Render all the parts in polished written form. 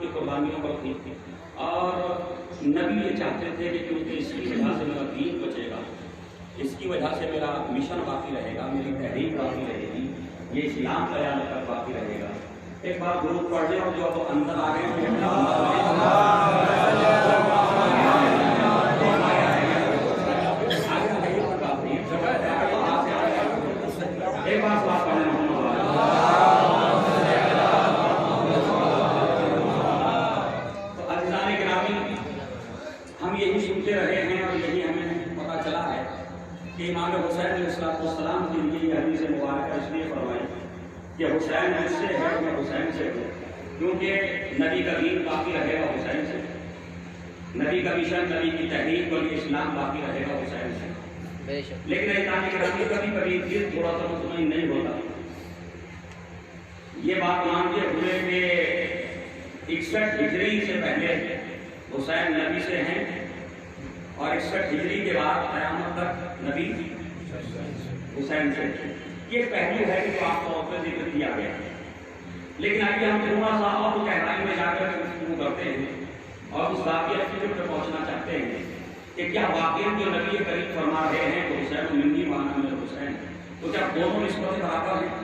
کی قربانیوں پر تھی، اور نبی یہ چاہتے تھے کہ کیونکہ اس کی وجہ سے میرا دین بچے گا، اس کی وجہ سے میرا مشن باقی رہے گا، میری تحریک باقی رہے گی، یہ اسلام کا یاد تک باقی رہے گا۔ ایک بار درود پڑھ لیں، اور جو اب اندر آ گئے ہیں ایک بار سوال پڑھ لیں۔ تو عزیزان گرامی، ہم یہی سنتے رہے ہیں اور یہی ہمیں پتہ چلا ہے کہ امام حسین علیہ السلام کے لیے یہ حدیث مبارکہ اس لیے فرمائی کہ حسین مجھ سے ہے، میں حسین سے ہوں، کیونکہ نبی کا دین باقی رہے گا حسین سے، نبی کا مشن، نبی کی تحریک اور یہ اسلام باقی رہے گا حسین سے۔ لیکن عزیزان گرامی، کبھی کبھی دل تھوڑا سا مطمئن نہیں ہوتا۔ یہ بات مانتے ہوئے کہ 61 ہجری سے پہلے حسین نبی سے ہیں، اور 61 ہجری کے بعد قیامت تک نبی حسین سے، یہ پہلو ہے کہ جو آپ طور پر ذکر کیا گیا۔ لیکن آئیے ہم تھوڑا سا اور گہرائی میں جا کر گفتگو کرتے ہیں اور اس واقعہ کی طرف پہنچنا چاہتے ہیں کہ کیا واقعہ جو نبی کریم فرما رہے ہیں تو حسین منی مانا میرے حسین، تو کیا دونوں نسبت برابر ہیں؟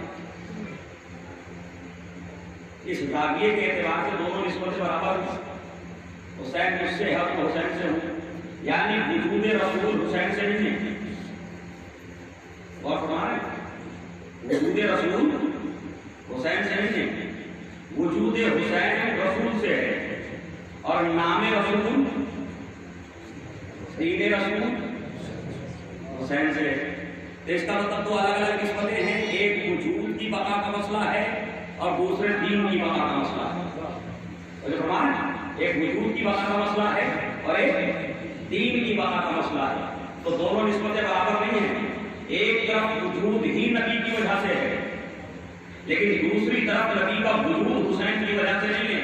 اس واقعے کے اعتبار سے دونوں نسبت برابر ہیں۔ حسین مجھ سے ہے تو حسین سے ہوں، یعنی وجود رسول حسین سے نہیں ہے، اور فرمائیں وجود رسول حسین سے نہیں ہے، وجود حسین رسول سے ہے، اور نام رسول دین رسول حسین سے ہے۔ تو اس کا مطلب تو الگ الگ نسبتیں ہیں، ایک وجود کی بقا کا مسئلہ ہے اور دوسرے دین کی بقا کا مسئلہ ہے۔ فرمائیں ایک وجود کی بقا کا مسئلہ ہے اور ایک دین کی بقا کا مسئلہ ہے، تو دونوں نسبتیں برابر نہیں ہیں۔ ایک طرف وجود ہی نبی کی وجہ سے ہے، لیکن دوسری طرف نبی کا وجود حسین کی وجہ سے نہیں ہے،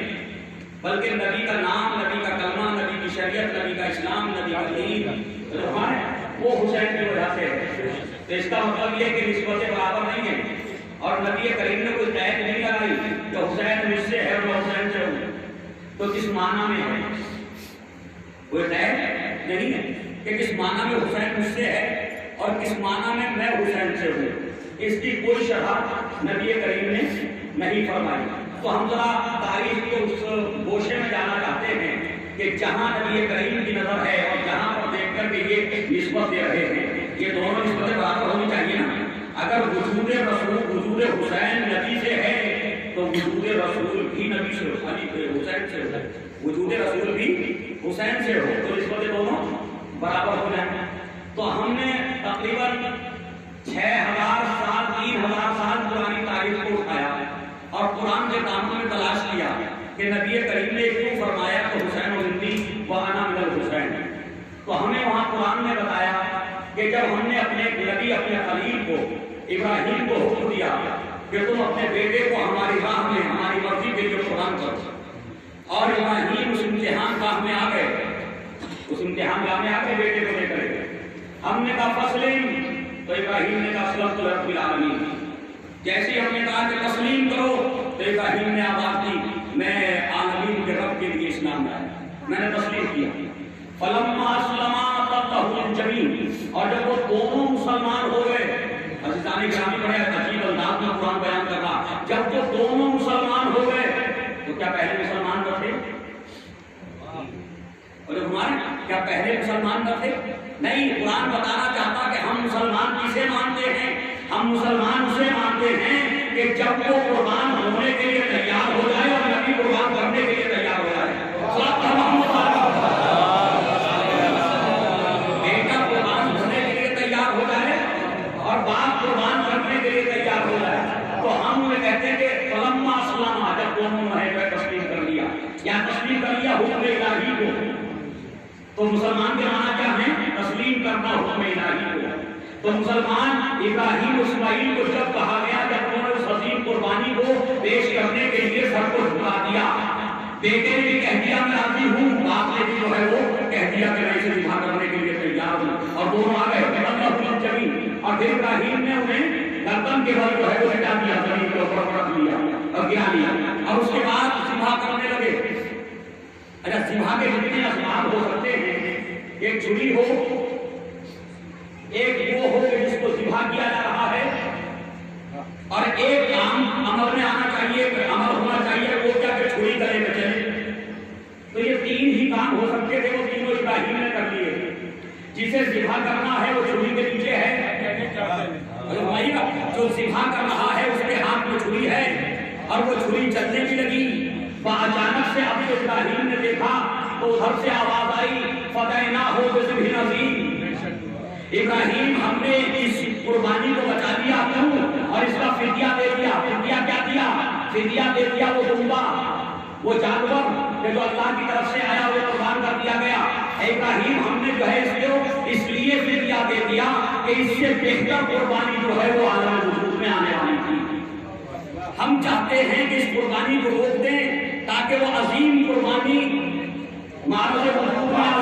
بلکہ نبی کا نام، نبی کا کلمہ، نبی کی شریعت، نبی کا اسلام، نبی کا دین وہ حسین کی وجہ سے ہے۔ تو اس کا مطلب یہ کہ نسبتیں برابر نہیں ہیں، اور نبی کریم نے کوئی قید نہیں لگائی کہ حسین مجھ سے ہے اور میں حسین سے ہوں، تو کس معنی میں ہے؟ کوئی قید نہیں ہے کہ کس معنی میں حسین مجھ سے ہے اور کس معنی میں میں حسین سے ہوں، اس کی کوئی شرح نبی کریم نے نہیں فرمائی۔ تو ہم ذرا تاریخ کے اس گوشے میں جانا چاہتے ہیں کہ جہاں نبی کریم کی نظر ہے اور جہاں پر دیکھ کر کے یہ نسبت دے رہے ہیں، یہ دونوں نسبتیں برابر ہونی چاہیے نا۔ اگر وجود رسول، وجود حسین نبی سے ہے تو وجود رسول بھی نبی سے حسین سے ہو، وجود رسول بھی حسین سے ہو، تو نسبتیں دونوں برابر ہو جائیں۔ تو ہم نے تقریباً 6000 سال 3000 سال پرانی تاریخ کو اٹھایا اور قرآن کے کاموں میں تلاش کیا کہ نبی کریم نے کیوں فرمایا کہ حسین منی وانا من الحسین۔ تو ہمیں وہاں قرآن نے بتایا کہ جب ہم نے اپنے نبی، اپنے خلیل کو، ابراہیم کو حکم دیا کہ تم اپنے بیٹے کو ہماری راہ میں، ہماری مرضی کے لیے قربان کرو، اور ابراہیم اس امتحان گاہ میں آ گئے، اس امتحان گاہ میں آ کے بیٹے کو لے کر گئے۔ ہم نے کہا فسلم، تو ابراہیم نے کہا اسلمت لرب العالمین۔ جیسے ہم نے کہا کہ تسلیم کرو تو ابراہیم نے آواز دی میں عالمین کے رب کے لیے اسلام لایا، میں نے تسلیم کیا۔ فلما اسلما تبتہ للجبین، اور جب وہ دونوں مسلمان ہو گئے، عزیزان گرامی بڑے عجیب انداز میں قرآن بیان کر رہا، جب وہ دونوں مسلمان ہو گئے تو کیا پہلے مسلمان نہ تھے؟ کیا پہلے مسلمان نہ تھے؟ نہیں، قرآن بتانا چاہتا کہ ہم مسلمان کسے مانتے ہیں؟ ہم مسلمان اسے مانتے ہیں کہ جب وہ قربان ہونے کے لیے تیار ہو جائے اور نبی قربان کرنے کے لیے تیار ہو جائے۔ بیٹا قربان ہونے کے لیے تیار ہو جائے اور باپ قربان کرنے کے لیے تیار ہو جائے، تو ہم انہیں کہتے ہیں کہ فلما اسلما، جب دونوں نے تسلیم کر لیا یا تسلیم کر لیا حکم الہی کو۔ تو مسلمان کے معنی کیا ہے؟ تسلیم کرنا حکم الہی کو۔ تو مسلمان ابراہیم اسماعیل کو جب کہا گیا، جب انہوں نے اس عظیم قربانی کو پیش کرنے کے لیے سب کو جھکا دیا، بیٹے نے بھی کہہ دیا میں راضی ہوں، باپ نے بھی جو ہے وہ کہہ دیا کہ میں اسے ذبح کرنے کے لیے تیار ہوں، اور دونوں آ گئے زمین، اور پھر ابراہیم نے انہیں گردن کے بل جو ہے وہ ہٹا دیا، زمین کے اوپر رکھ لیا اور گرا لیا، اور اس کے بعد ذبح کرنے لگے۔ ذبح کے جتنے اسباب ہو سکتے ہیں، ایک چھری ہو، ایک وہ ہو کہ جس کو ذبح کیا جا رہا ہے، اور ایک کام عمل میں آنا چاہیے، عمل ہونا چاہیے، وہ کیا کہ چھری گلے میں چلے۔ تو یہ تین ہی کام ہو سکتے تھے، وہ تینوں ابراہیم نے کر لیے۔ جسے ذبح کرنا ہے وہ چھری کے نیچے ہے، جو ذبح کر رہا ہے اس کے ہاتھ میں چھری ہے، اور وہ چھری چلنے بھی لگی۔ اچانک سے ابھی ابراہیم نے دیکھا تو ادھر سے آواز آئی، فدیناہ بذبح عظیم۔ ابراہیم ہم نے اس قربانی کو بچا لیا کیوں؟ اور اس کا فدیہ دے دیا۔ فدیہ کیا دیا؟ فدیہ دے دیا وہ دمبا، وہ جانور کہ جو اللہ کی طرف سے آیا وہ قربان کر دیا گیا۔ ابراہیم ہم نے جو ہے اس لیے فدیہ دے دیا کہ اس سے بہتر قربانی جو ہے وہ عالم وجود میں آنے والی تھی۔ ہم چاہتے ہیں کہ اس قربانی کو روک دیں تاکہ وہ عظیم قربانی معرض وجود میں آ۔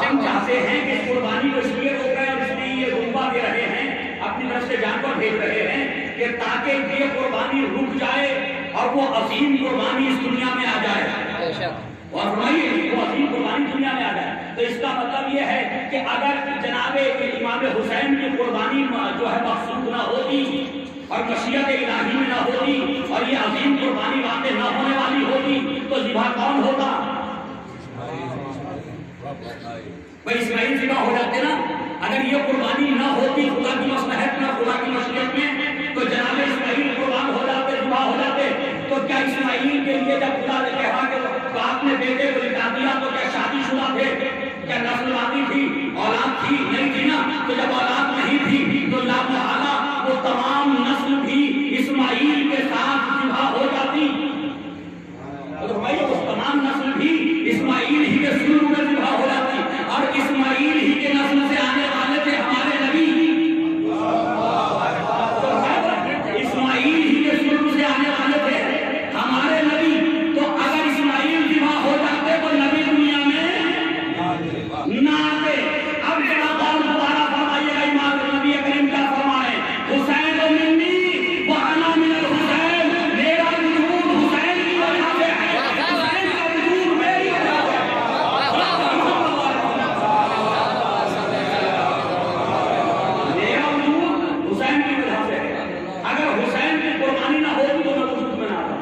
ہم چاہتے ہیں کہ اس قربانی کو اس لیے روک رہے ہیں اور اس لیے یہ دمبا دے رہے ہیں، اپنی طرف سے جانور بھیج رہے ہیں کہ تاکہ یہ قربانی رک جائے اور وہ عظیم قربانی اس دنیا میں آ جائے، اور فرمائیے وہ عظیم قربانی دنیا میں آ جائے۔ تو اس کا مطلب یہ ہے کہ اگر جناب امام حسین کی قربانی جو ہے مقصود نہ ہوتی اور مشیت الہی میں نہ ہوتی اور یہ عظیم قربانی واقع نہ ہونے والی ہوتی تو ذبح کون ہوتا؟ بھائی اسماعیل ذبح ہو جاتے نا۔ اگر یہ قربانی نہ ہوتی خدا کی مصلحت میں، خدا کی مشیت میں، تو جناب اسماعیل قربان ہو جاتے، ذبح ہو جاتے۔ تو کیا اسماعیل کے لیے جب خدا نے کہا کہ باپ نے بیٹے کو لٹا دیا تو کیا شادی شدہ تھے؟ کیا نسل آتی تھی؟ اولاد تھی؟ نہیں تھی نا۔ تو جب اولاد نہیں تھی تو لا محالہ وہ تمام نسل بھی اسماعیل کے ساتھ ذبح ہو جاتی۔ تو بھائی اس تمام نسل بھی اسماعیل ہی کے شروع میں ذبح ہو جاتی، اور اسماعیل ہی کے نسل سے آنے والے تھے ہمارے نبی۔ اسماعیل ہی کے شروع سے آنے والے تھے ہمارے نبی۔ تو اگر اسماعیل ذبح ہو جاتے تو نبی دنیا میں نہ آتے۔ اب ذرا بات دوبارہ فرمائیے گا، امام نبی کریم کیا فرمائے؟ حسین منی وانا من الحسین، میرا وجود حسین کی وجہ سے ہے، حسین کا وجود میری وجہ سے ہے۔ میرا وجود حسین کی وجہ سے ہے۔ اگر حسین کی قربانی نہ ہوتی تو میں وجود میں نہ آتا۔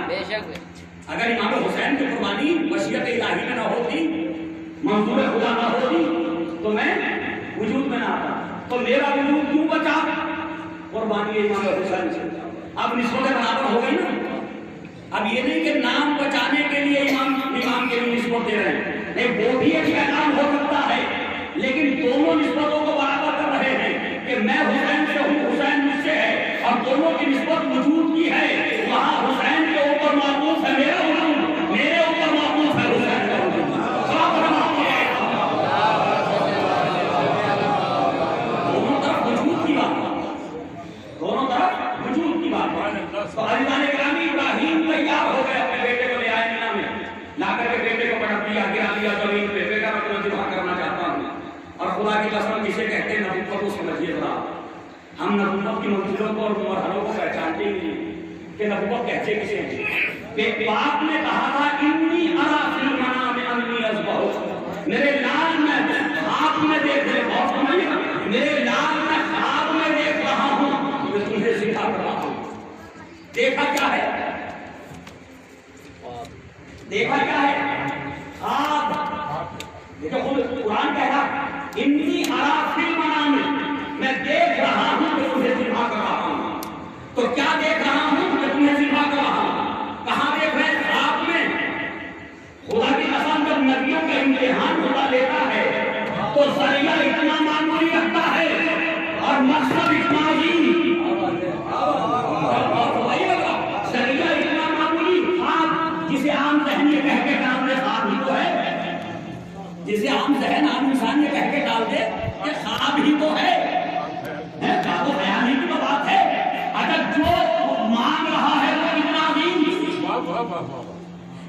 بے شک اگر امام حسین کی قربانی مشیت الہی میں نہ ہوتی، منظور خدا نہ ہوتی تو میں وجود میں نہ آتا۔ تو میرا وجود کیوں بچا؟ قربانی امام حسین سے۔ اب نسبت برابر ہو گئی نا۔ اب یہ نہیں کہ نام بچانے کے لیے امام کے لیے نسبت دے رہے ہیں، نہیں، وہ بھی ایک اعلان ہو سکتا ہے، لیکن دونوں نسبتوں کو برابر کر رہے ہیں کہ میں حسین سے ہوں، حسین مجھ سے ہے، اور دونوں کی نسبت وجود کی ہے۔ وہاں حسین کے اوپر معطوف ہے میرا وجود، میرے اوپر معطوف ہے حسین کا وجود۔ دونوں طرف وجود کی بات ہے، دونوں طرف وجود کی بات ہے۔ تو عزیزان گرامی، ابراہیم تیار ہو گئے، اپنے بیٹے کو لے آئے مینا میں، لا کر کے بیٹے کو پٹک دیا، گرا دیا زمین پہ، بیٹا میں تمہیں ذبح کرنا چاہتا ہوں۔ اور خدا کی قسم جسے کہتے ہیں نبوت کو سمجھیے ذرا، ہم نبوت کی منزلوں کو اور مرحلوں کو پہچانتے ہی نہیں کہ نبوت کہتے کسے ہیں۔ باپ نے کہا تھا انی ارا فی المنام انی اذبحک، میرے لال میں خواب میں دیکھ رہے، اور سمجھیے میرے لال میں خواب میں دیکھ رہا ہوں کہ تمہیں ذبح کر رہا ہوں۔ دیکھا کیا ہے؟ دیکھا کیا ہے؟ خواب۔ دیکھو خود قرآن کہہ رہا انی ارا فی المنام، میں دیکھ رہا ہوں کہ تمہیں ذبح کر رہا ہوں۔ تو کیا دیکھ رہا ہوں کہ تمہیں ذبح کر رہا ہوں؟ کہاں دیکھ رہے ہیں؟ خواب میں۔ خدا کی قسم جب نبیوں کا امتحان خدا لیتا ہے تو ذریعہ اتنا معمولی رکھتا ہے اور مقصد اتنا عظیم۔ ذریعہ اتنا معمولی، خواب جسے عام ذہن یہ کہہ کے ڈال دے خواب ہی تو ہے، جسے عام ذہن عام انسان یہ کہہ کے ڈال دے کہ خواب ہی تو ہے، خواب و خیال ہی کی تو بات ہے۔ اگر جو مانگ رہا ہے وہ اتنا عظیم،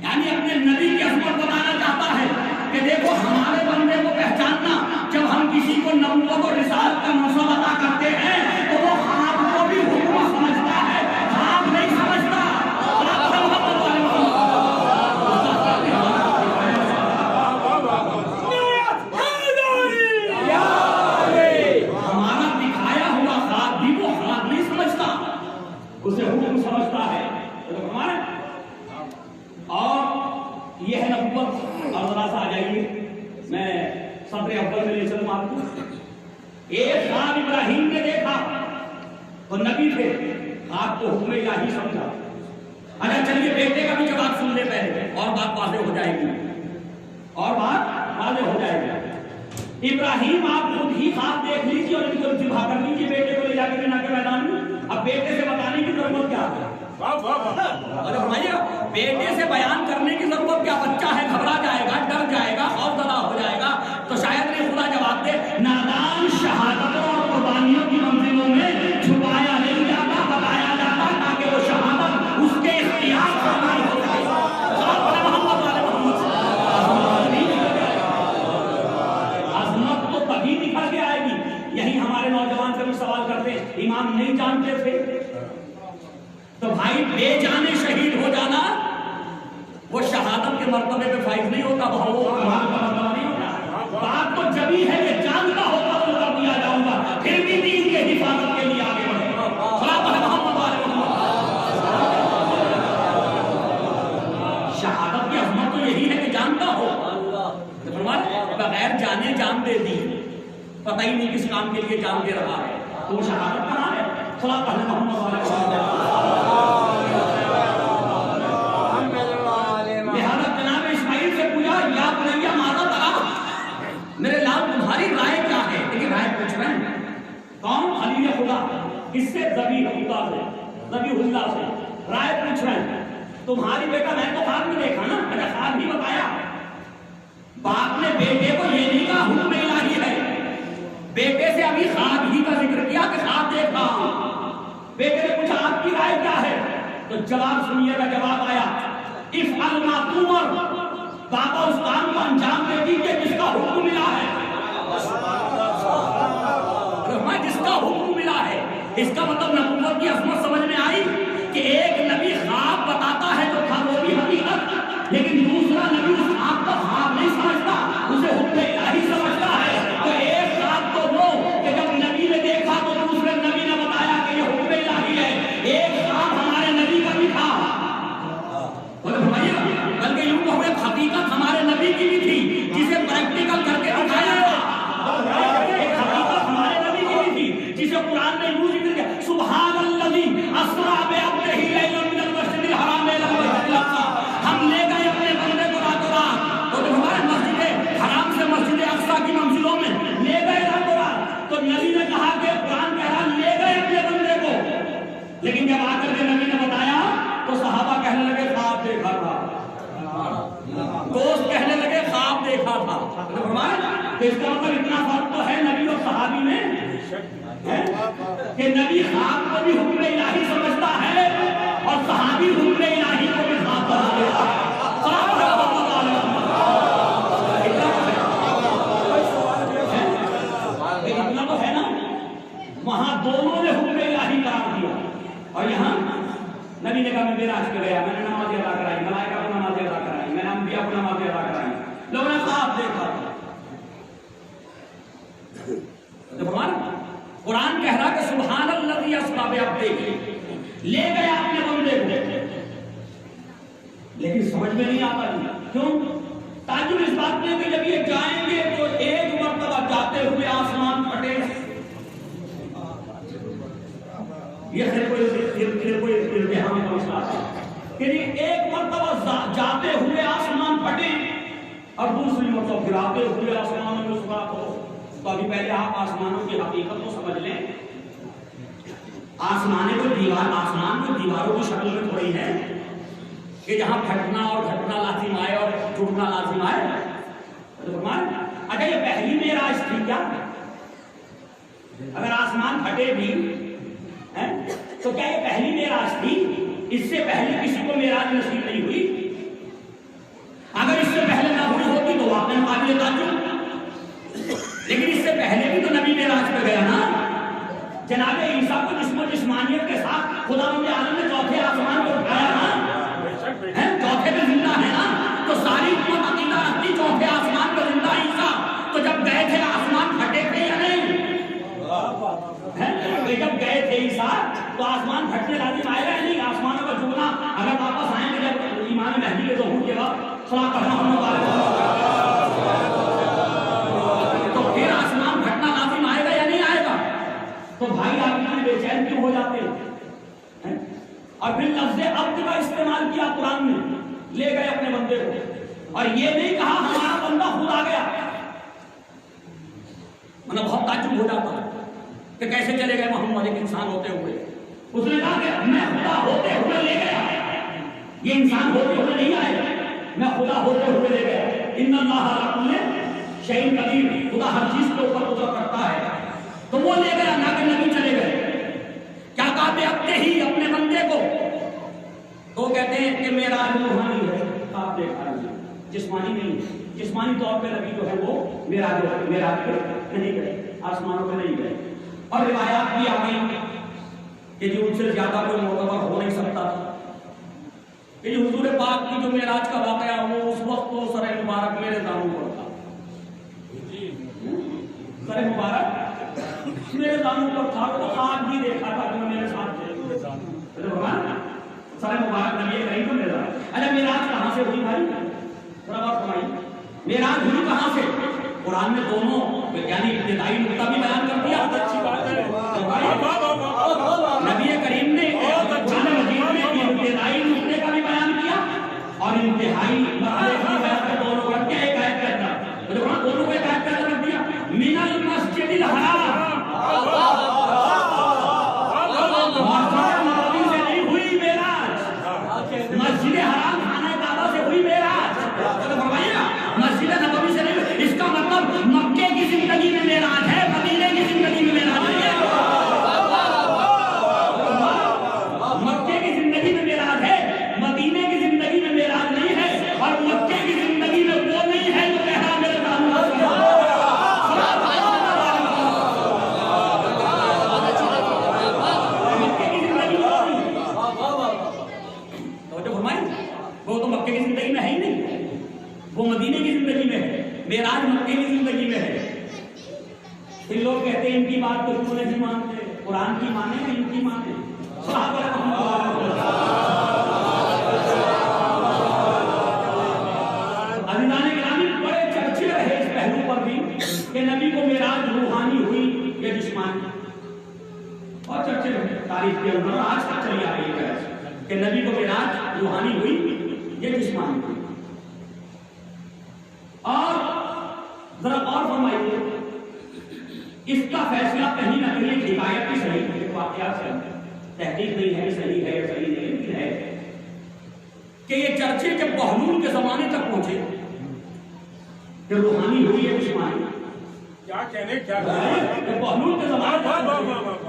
یعنی اپنے نبی کی عظمت بتانا چاہتا ہے کہ دیکھو ہمارے بندے کو پہچاننا، جب ہم کسی کو نبوت اور رسالت کا منصب عطا کرتے ہیں تو وہ خواب کو بھی حکم سمجھتا ہے، خواب نہیں سمجھتا۔ اسے حکم سمجھتا ہے. اور یہ ہے نبوت. اور ذرا سا آ جائیے, میں صدر اول میں لے چلوں آپ کو. ایک خواب ابراہیم نے دیکھا, وہ نبی تھے, آپ کو حکم الہی سمجھا. اچھا چلیے بیٹے کا بھی جواب سن لے پہلے, اور بات واضح ہو جائے گی, اور بات واضح ہو جائے گی. ابراہیم آپ خود ہی خواب دیکھ لیجیے اور ان کو ذبح کر لیجیے بیٹے کو لے جا کے مینا کے میدان میں. اب بیٹے سے بتانے کی ضرورت کیا ہے؟ فرمائیے بیٹے سے بیان کرنے کی ضرورت کیا؟ بچہ ہے, گھبرا جائے گا, ڈر جائے گا, خوف زدہ ہو جائے گا. تو شاید نہیں خدا جواب دے, نادان شہادتوں اور قربانیوں کی منزلوں میں چھپایا نہیں جاتا, بتایا جاتا تاکہ وہ شہادت اس کے اختیار پر عمل ہو جائے. عظمت تو تبھی نکل کے آئے گی. یہی ہمارے نوجوان سے بھی سوال کرتے ہیں, ایمان نہیں جانتے تھے؟ تو بھائی بے جانے شہید ہو جانا وہ شہادت کے مرتبے پہ فائز نہیں ہوتا, وہ مرتبہ نہیں ہوتا. بات تو جبھی ہے کہ جانتا ہوتا تو کر دیا جاؤں گا, پھر بھی دین کے حفاظت کے لیے آگے بڑھے. شہادت کی عظمت تو یہی ہے کہ جانتا ہو. بغیر جانے جان دے دی, پتہ ہی نہیں کس کام کے لیے جان دے رہا ہے, تو شہادت کہاں ہے؟ لہٰذا جناب اسماعیل سے پوچھا, یا بنیا ماذا ترى, میرے لال تمہاری رائے کیا ہے؟ لیکن رائے پوچھ رہے ہیں کون؟ خلیل خدا. کس سے؟ ذبیح اللہ سے رائے پوچھ رہے ہیں. تمہاری بیٹا میں تو خواب میں دیکھا نا, اچھا خواب ہی بتایا. باپ نے بیٹے کو یہ نہیں کہا حکم الہی ہے, بیٹے سے ابھی خواب ہی کا ذکر کیا کہ خواب دیکھا. بیٹے نے پوچھا آپ کی رائے کیا ہے؟ تو جواب سنیے گا, جواب آیا افعل ما تؤمر, بابا اس کام کو انجام دے دیجیے جس کا حکم ملا ہے. جس کا حکم ملا ہے, اس کا مطلب نبوت کی عظمت سمجھ میں آئی کہ ایک نبی خواب بتاتا ہے تو تھا وہ بھی حقیقت, لیکن دوسرا نبی اس خواب کو خواب نہیں سمجھتا, اسے حکم الہی سمجھتا ہے. تو ایک خواب تو وہ کہ جب نبی نے دیکھا تو دوسرے نبی نے بتایا کہ یہ حکم الہی ہے. ایک خواب ہمارے نبی کا بھی تھا, بلکہ یوں کہ حقیقت ہمارے نبی کی بھی تھی جسے پریکٹیکل کر کے دکھایا تھا. ایک حقیقت ہمارے نبی کی بھی تھی جسے قرآن نے یوں ذکر کیا, سبحان الذی اسریٰ بعبدہ لیلا من المسجد الحرام الی المسجد الاقصی. ہم لے گئے اپنے بندے کو راتوں رات, اور ہمارے مسجد حرام سے مسجد اقصی کی منزلوں میں لے گئے راتوں رات. تو نبی نے کہا کہ قرآن کہہ رہا لے گئے اپنے بندے کو, لیکن جب آ کر کے نبی نے بتایا تو صحابہ کہنے لگے خواب دیکھا تھا, دوست کہنے لگے خواب دیکھا تھا. اس کا مطلب اتنا فرق تو ہے نبی اور صحابی میں کہ نبی خواب کو بھی حکم الہی سمجھتا ہے اور صحابی حکم الہی کو بھی خواب سمجھتا ہے. اتنا تو ہے نا, وہاں دونوں نے حکم الہی قرار دیا, اور یہاں نبی نے کہا میں معراج پہ گیا, میں نے نماز ادا کرائی, ملائکہ کو نماز ادا کرائی, میں نے انبیاء کو نماز ادا کرائی, لوگوں نے خواب دیکھا تھا. قرآن کہہ رہا کہ سبحان الذی اسریٰ بعبدہ, لے گیا اپنے بندے کو, لیکن سمجھ میں نہیں آتا. کیوں؟ تعجب اس بات میں کہ جب یہ جائیں گے تو ایک مرتبہ جاتے ہوئے آسمان پھٹے, یہ کوئی ارتحام کا مسئلہ ہے کہ ایک مرتبہ جاتے ہوئے آسمان پھٹے اور دوسری مرتبہ پھر آتے ہوئے آسمانوں میں سراخ ہو. تو ابھی پہلے آپ آسمانوں کی حقیقت کو سمجھ لیں. آسمان کو دیواروں کی شکل میں تھوڑی ہے کہ جہاں پھٹنا اور گھٹنا لازم آئے اور ٹوٹنا لازم آئے. اچھا یہ پہلی معراج تھی کیا؟ اگر آسمان پھٹے بھی تو کیا یہ پہلی معراج تھی؟ اس سے پہلے کسی کو معراج نصیب نہیں ہوئی. اگر اس سے پہلے نہ ہوئی ہوتی تو واقعی قابل تعجب, لیکن اس سے پہلے بھی تو نبی معراج پہ گیا نا. جناب عیسیٰ کو جسم و جسمانیت کے ساتھ خدا رب العالمین نے چوتھے آسمان کو اٹھایا نا, چوتھے پہ زندہ ہے نا. تو ساری امت عقیدہ رکھتی چوتھے آسمان پہ زندہ عیسیٰ, تو جب گئے تھے آسمان پھٹے تھے یا نہیں؟ جب گئے تھے عیسیٰ تو آسمان پھٹنے لازم آئے گا یا نہیں؟ آسمانوں کا جھکنا اگر واپس آئیں گے جب امام مہدی کے ظہور کے وقت صلاح پڑھنا ہونے والا تو پھر آسمان پھٹنا لازم آئے گا یا نہیں آئے گا؟ تو بھائی آپ اتنے بے چین کیوں ہو جاتے ہیں؟ اور پھر لفظ عبد کا استعمال کیا قرآن میں، لے گئے اپنے بندے کو، اور یہ نہیں کہا ہمارا بندہ خود آ گیا۔ مطلب بہت تعجب ہو جاتا ہے کہ کیسے چلے گئے محمد ایک انسان ہوتے ہوئے؟ اس نے کہا کہ میں خدا ہوتے ہوئے لے گیا، یہ انسان ہوتے ہوئے نہیں آئے، میں خدا ہوتے ہوئے لے گیا۔ ان اللہ علی کل شیء قدیر، خدا ہر چیز کے اوپر قدرت رکھتا ہے، تو وہ لے گیا نہ کہ نبی چلے گئے۔ کیا کہا بے عبدہ ہی، اپنے بندے کو؟ تو کہتے ہیں کہ میرا روحانی ہے، آپ دیکھا جسمانی نہیں ہے، جسمانی طور پہ نبی جو ہے وہ میرا نہیں گئے، آسمانوں پہ نہیں گئے۔ اور روایات بھی آ گئی کہ جو ان سے زیادہ کوئی معتبر ہو نہیں سکتا تھا کہ جو حضور پاک کی جو معراج کا واقعہ وہ اس وقت تو سر مبارک میرے داموں پر تھا، سر مبارک میرے داموں پر تھا، تو آپ بھی دیکھا تھا کہ میرے ساتھ تھے، سر مبارک نبی کریم کو میرا۔ اچھا معراج کہاں سے ہوئی بھائی؟ ذرا بات فرمائیے، معراج ہوئی کہاں سے؟ قرآن میں دونوں یعنی ابتدائی نقطہ بھی بیان کر دیا، اچھی بات ہے نبی کریم نے قرآن مجید میں ابتدائی نقطے کا بھی بیان کیا اور انتہائی مرحلے کا بیان کیا، دونوں کا کیا ایک آیت کے اندر، دونوں کو ایک آیت کے اندر رکھ دیا۔ من المسجد الحرام، مسجد سے نہیں ہوئی معراج، مسجد حرام خانہ کعبہ سے ہوئی معراج، فرمائیے گا مسجد نبوی سے نہیں۔ اس کا مطلب مکے کی زندگی میں معراج ہے، مدینے کی زندگی میں معراج نہیں ہے۔ مکے کی زندگی میں معراج ہے، مدینے کی زندگی میں معراج نہیں ہے، اور مکے کی زندگی میں وہ نہیں ہے جو کہہ رہا میرے کام مکے کی زندگی میں وہ تو مکے کی زندگی میں ہے ہی نہیں، وہ مدینے کی زندگی میں ہے، معراج مکے کی زندگی میں ہے۔ پھر لوگ کہتے ہیں ان کی بات تو کیوں نہیں مانتے، قرآن کی مانے کہ ان کی مانے؟ عزیزان گرامی بڑے چرچے رہے اس پہلو پر بھی کہ نبی کو معراج روحانی ہوئی یا جسمانی، اور چرچے رہے تاریخ کے اندر، آج تک چلی آ رہی ہے کہ نبی کو معراج روحانی ہوئی یا جسمانی ہوئی۔ اور ذرا اور فرمائیے، اس کا فیصلہ کہیں نہ کہیں ایک حکایت کی صحیح ہے، واقعات سے تحقیق نہیں ہے صحیح ہے یا صحیح نہیں، لیکن ہے کہ یہ چرچے جب بہلول کے زمانے تک پہنچے کہ روحانی ہوئی ہے جسمانی، کیا کہنے کیا بہلول کے زمانے تک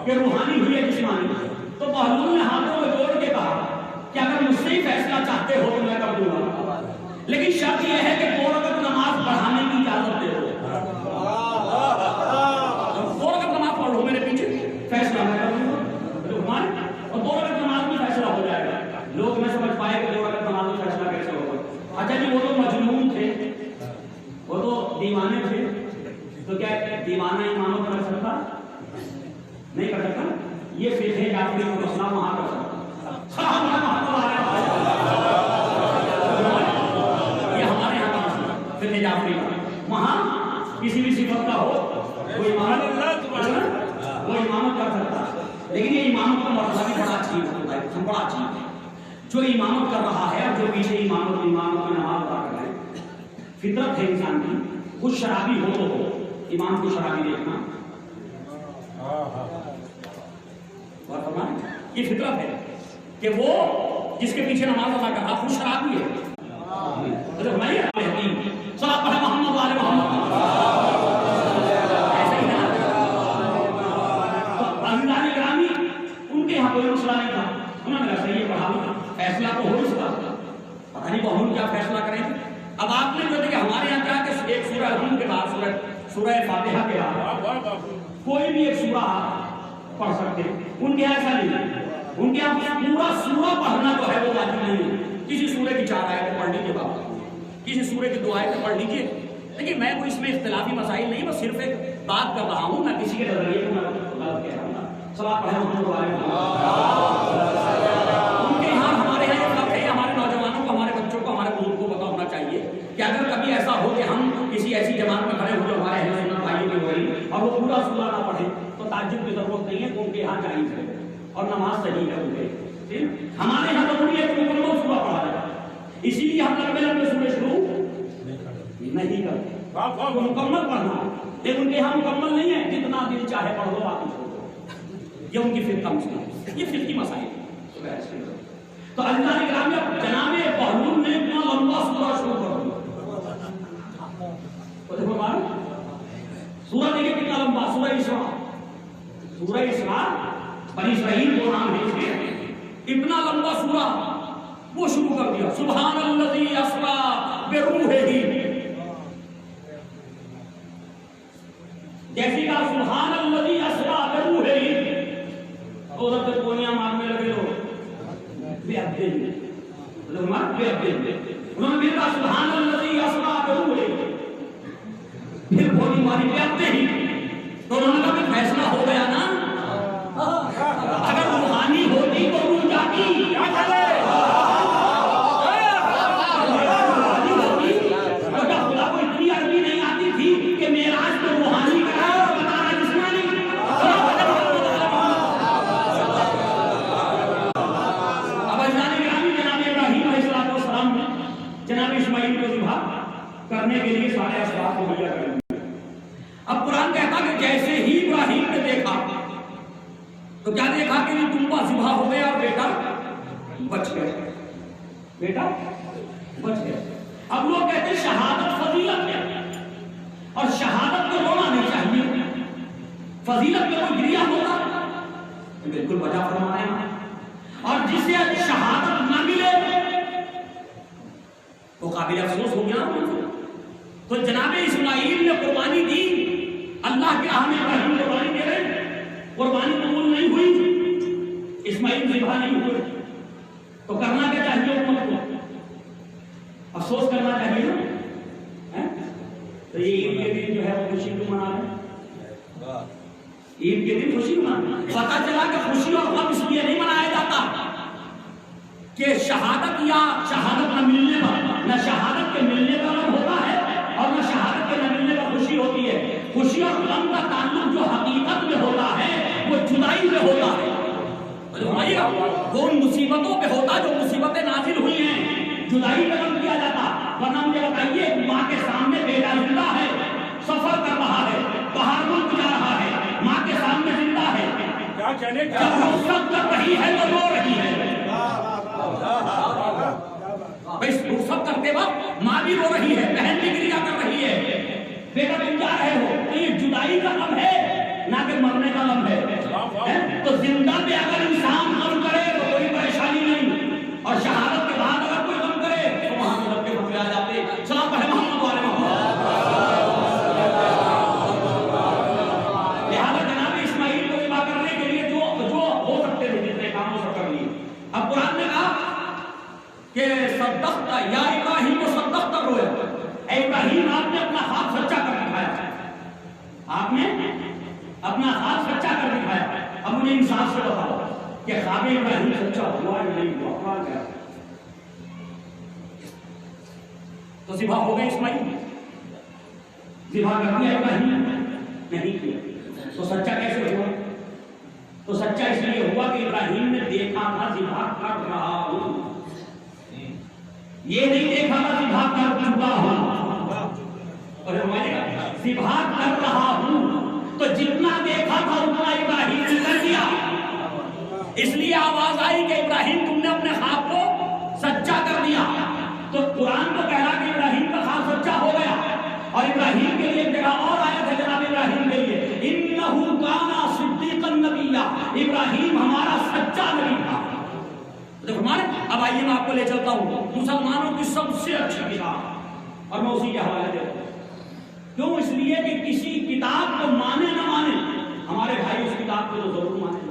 کہ روحانی ہوئی ہے جسمانی، تو بہلول نے ہاتھوں میں جوڑ کے کہا کہ اگر مجھ سے ہی فیصلہ چاہتے ہو تو میں کر دوں گا، لیکن شرط یہ ہے کہ 2 رکعت نماز پڑھانے کی اجازت دے دو، 2 رکعت نماز پڑھ لو میرے پیچھے، فیصلہ میں کر دوں گا، اور 2 رکعت نماز میں فیصلہ ہو جائے گا۔ لوگ میں سمجھ پائے کہ 2 رکعت نماز میں فیصلہ کیسے ہوگا؟ اچھا جی وہ تو مجنون تھے، وہ تو دیوانے تھے، تو کیا دیوانہ امامت کر سکتا؟ نہیں کر سکتا، یہ فقہ جعفری کا مسئلہ وہاں کر سکتا، یہ ہمارے یہاں کا مسئلہ فقہ جعفری کا، وہاں کسی بھی صفت کا ہو وہ امامت کر سکتا، لیکن یہ امامت کا مرتبہ بھی بڑا عجیب ہوتا ہے، بڑا عجیب ہے۔ جو امامت کر رہا ہے اور جو پیچھے امامت کی نماز ادا کر رہے ہیں، فطرت ہے انسان کی، خود شرابی ہو تو ہو، امام کو شرابی دیکھنا یہ فطرت ہے کہ وہ جس کے پیچھے نماز ادا کر رہا خود شرابی ہے۔ محمد والے محمد ایسا ہی ہے نا، عزیزان گرامی ان کے یہاں کوئی مسئلہ نہیں تھا، انہوں نے کہا صحیح پڑھا، فیصلہ تو ہو اس کا، پتہ نہیں بہن کیا فیصلہ کریں۔ اب آپ نے جو دیکھا ہمارے یہاں کیا کہ ایک سورہ الحمد کے بعد سورہ فاتحہ کے بعد کوئی بھی ایک سورہ پڑھ سکتے ہیں، ان کے ایسا نہیں ہے، ان کے یہاں پورا سورہ پڑھنا جو ہے وہ واجب نہیں ہے، کسی سورے کی 4 آیتیں پڑھ لیجیے بابا، کسی سورے کی 2 آیتیں پڑھ لیجیے، لیکن میں کوئی اس میں اختلافی مسائل نہیں، بس صرف ایک بات کر رہا ہوں، نہ کسی کے نظریے کو میں غلط کہہ رہا ہوں، صلاۃ پڑھیں محمد والے ان کے یہاں ہمارے یہاں یہ بات ہے، ہمارے نوجوانوں کو، ہمارے بچوں کو، ہمارے بزرگوں کو پتا ہونا چاہیے کہ اگر کبھی ایسا ہو کہ ہم کسی ایسی جماعت میں کھڑے ہو جو ہمارے اہل سنت بھائیوں کی ہو رہی اور وہ پورا سورہ نہ پڑھیں تو تعجب کی ضرورت نہیں ہے کہ ان کے یہاں جائز ہے اور نماز صحیح ہے ان کے. ہمارے یہاں ضروری ہے کہ مکمل سورہ پڑھا جائے، اسی لیے ہم لمبے لمبے سورے شروع نہیں کرتے، وہ مکمل پڑھنا. لیکن ان کے یہاں مکمل نہیں ہے، جتنا دل چاہے پڑھ لو باقی چھوڑ دو، یہ ان کی فرقہ مسئلہ، یہ فقہی مسائل ہے. تو اللہ نے کرام جناب بہلول نے اتنا لمبا سورہ شروع کر دیا. تو دیکھو ہمارا سورہ دیکھیں کتنا لمبا، سورہ اسراء. سورہ اسراء بنی اسرائیل کو نام ہے اس کے، اتنا لمبا سورہ وہ شروع کر دیا. سبحان الذی اسریٰ بروحہ، جیسی کہا سبحان الذی اسریٰ بروحہ، ادھر سے پونیاں مارنے لگے لوگ انہوں نے کہا سبحان الذی اسریٰ بروحہ، پھر گولی ماری پہ آتے ہی تو انہوں نے کہا کہ فیصلہ ہو گیا نا، اگر روحانی ہوتی تو روح جاتی، خدا کو اتنی عربی نہیں آتی تھی کہ معراج کو روحانی کہا اور بتانا جسمانی. اب اجلان گرامی جناب ابراہیم علیہ السلام نے جناب اسماعیل کو ذبح کرنے کے لیے سارے اسباب مہیا کر دیے. اب قرآن کہتا کہ جیسے ہی ابراہیم نے دیکھا تو کیا دیکھا کہ یہ کنبہ ذبح ہو گیا اور بیٹا بچ گیا، بیٹا بچ گیا. اب لوگ کہتے ہیں شہادت فضیلت ہے اور شہادت میں رونا نہیں چاہیے، فضیلت میں کوئی گریا ہوتا بالکل بجا فرمایا. اور جسے شہادت نہ ملے وہ قابل افسوس ہو گیا. تو جناب اسماعیل نے قربانی دی، اللہ کے راہ میں ابراہیم قربانی دے رہے، قربانی قبول نہیں ہوئی، اسماعیل ذبح نہیں ہوئے. تو کرنا کیا چاہیے امت کو؟ افسوس کرنا چاہیے نا. تو یہ عید کے دن جو ہے وہ خوشی کیوں منا رہے؟ عید کے دن خوشی منا، پتا چلا کہ خوشی اور غم اس لیے نہیں منایا جاتا کہ شہادت یا شہادت نہ ملنے پر، نہ شہادت کے ملنے کا غم ہوتا ہے اور نہ شہادت کے نہ ملنے پر خوشی ہوتی ہے. خوشی اور غم کا تعلق جو حقیقت میں ہوتا ہے وہ جدائی میں ہوتا ہے. وہ ان مصیبتوں پہ ہوتا جو مصیبتیں نازل ہوئی ہیں، جدائی پہ غم کیا جاتا. ورنہ مجھے بتائیے ماں کے سامنے بیٹا زندہ ہے، سفر کر رہا ہے، باہر ملک جا رہا ہے، ماں کے سامنے زندہ ہے، جب وہ سب کر رہی ہے تو رو رہی ہے. سب کرتے وقت ماں بھی رو رہی ہے، بہن بھی گریا کر رہی ہے، بیٹا تم جا رہے ہو. تو یہ جدائی کا غم ہے نہ کہ مرنے کا غم ہے. تو زندہ پہ اگر انسان غم کرے تو کوئی پریشانی نہیں، اور شہادت کے بعد اگر کوئی غم کرے تو وہاں سب کے مسئلے آ جاتے. سلام پڑھے محمد والے محمد. لہٰذا جناب اسماعیل کو ذبح کرنے کے لیے جو ہو سکتے تھے جتنے کام وہ سب کر لیے. اب قرآن نے کہا کہ صدقت یا ابراہیم صدقت رویا، اے ابراہیم آپ نے اپنا خواب سچا کر دکھایا، آپ نے اپنا خواب سچا کر دکھایا. اب مجھے انصاف سے بتاؤ کہ خواب ابراہیم سچا ہوا یا نہیں ہوا؟ کیا تو ذبح ہو گئے اسماعیل، ذبح کر دیا ابراہیم نہیں کیا، تو سچا کیسے ہوا؟ تو سچا اس لیے ہوا کہ ابراہیم نے دیکھا تھا ذبح کر رہا ہوں، یہ نہیں دیکھا تھا ذبح کر چکا ہوں. اور ذبح کر رہا ہوں تو جتنا دیکھا تھا اتنا ابراہیم نے کر دیا. اس لیے آواز آئی کہ ابراہیم تم نے اپنے خواب کو سچا کر دیا. تو قرآن کو کہہ رہا کہ ابراہیم کا خواب سچا ہو گیا. اور ابراہیم کے لیے جگہ اور آیا تھا جناب ابراہیم کے لیے انہ کان صدیقا نبیا، ابراہیم ہمارا سچا نبی تھا. اب آئیے میں آپ کو لے چلتا ہوں مسلمانوں کی سب سے اچھی کتاب، اور میں اسی کے حوالے دیتا ہوں. کیوں؟ اس لیے کہ کسی کتاب کو مانے نہ مانے، ہمارے بھائی اس کتاب کو تو ضرور مانے.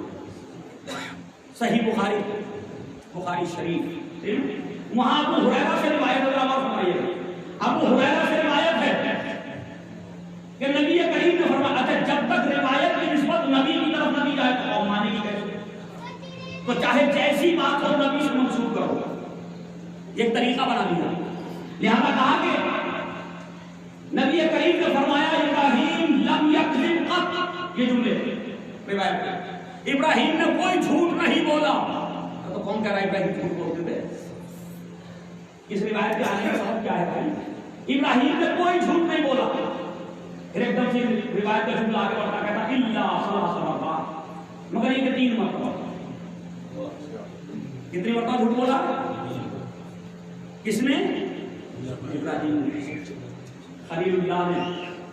صحیح بخاری شریف، وہاں ابو ہریرہ سے روایت ہے. ابو ہریرہ سے روایت ہے کہ نبی کریم نے فرمایا اچھا جب تک روایت کی نسبت نبی کی طرف نہ دی جائے تو قوم مانے گی کیسے؟ تو چاہے جیسی بات ہو نبی سے منسوخ کرو، ایک طریقہ بنا دیا۔ لہذا کہا کہ نبی کریم نے فرمایا ابراہیم لم یکذب قط، یہ جملے روایت میں ابراہیم نے کوئی جھوٹ نہیں بولا۔ تو کون کہہ رہا ہے ابراہیم جھوٹ بولتے تھے؟ اس روایت کے آنے کا سبب کیا ہے بھائی؟ ابراہیم نے کوئی جھوٹ نہیں بولا۔ پھر ایک دم سے روایت کا جملہ آگے بڑھتا کہتا الا ثلاث مرات، مگر یہ کہ 3 مرتبہ۔ کتنی مرتبہ جھوٹ بولا؟ کس نے؟ ابراہیم نے، خلیل اللہ نے،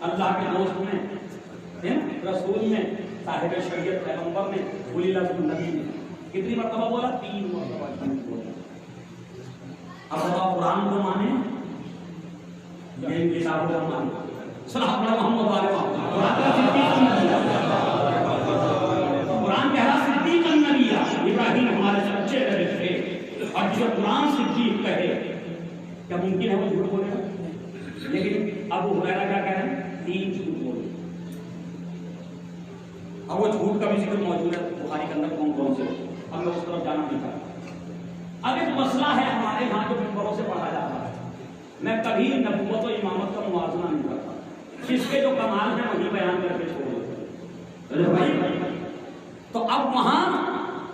اللہ کے دوست نے، رسول نے، صاحب شریعت پیغمبر نے، ولی اللہ نبی نے کتنی مرتبہ بولا؟ 3 مرتبہ جھوٹ بولا۔ اب بتاؤ قرآن کو مانے یا ان کتابوں کو مانے؟ صلاح محمد والے قرآن کہہ رہا صدیق النبی، ابراہیم ہمارے سچے نبی تھے، اور جو قرآن صدیق کہے کیا ممکن ہے وہ جھوٹ بولے گا؟ لیکن ابو ہریرہ کیا کہہ رہے ہیں؟ 3 جھوٹ بولے۔ اب وہ جھوٹ کا بھی ذکر موجود ہے بخاری کے اندر کون کون سے، ہمیں اس طرف جانا نہیں چاہتا۔ اب ایک مسئلہ ہے ہمارے یہاں جو ممبروں سے پڑھا جاتا ہے، میں کبھی نبوت و امامت کا موازنہ نہیں کرتا، جس کے جو کمال ہیں وہی بیان کر کے چھوڑ دیتے۔ تو اب وہاں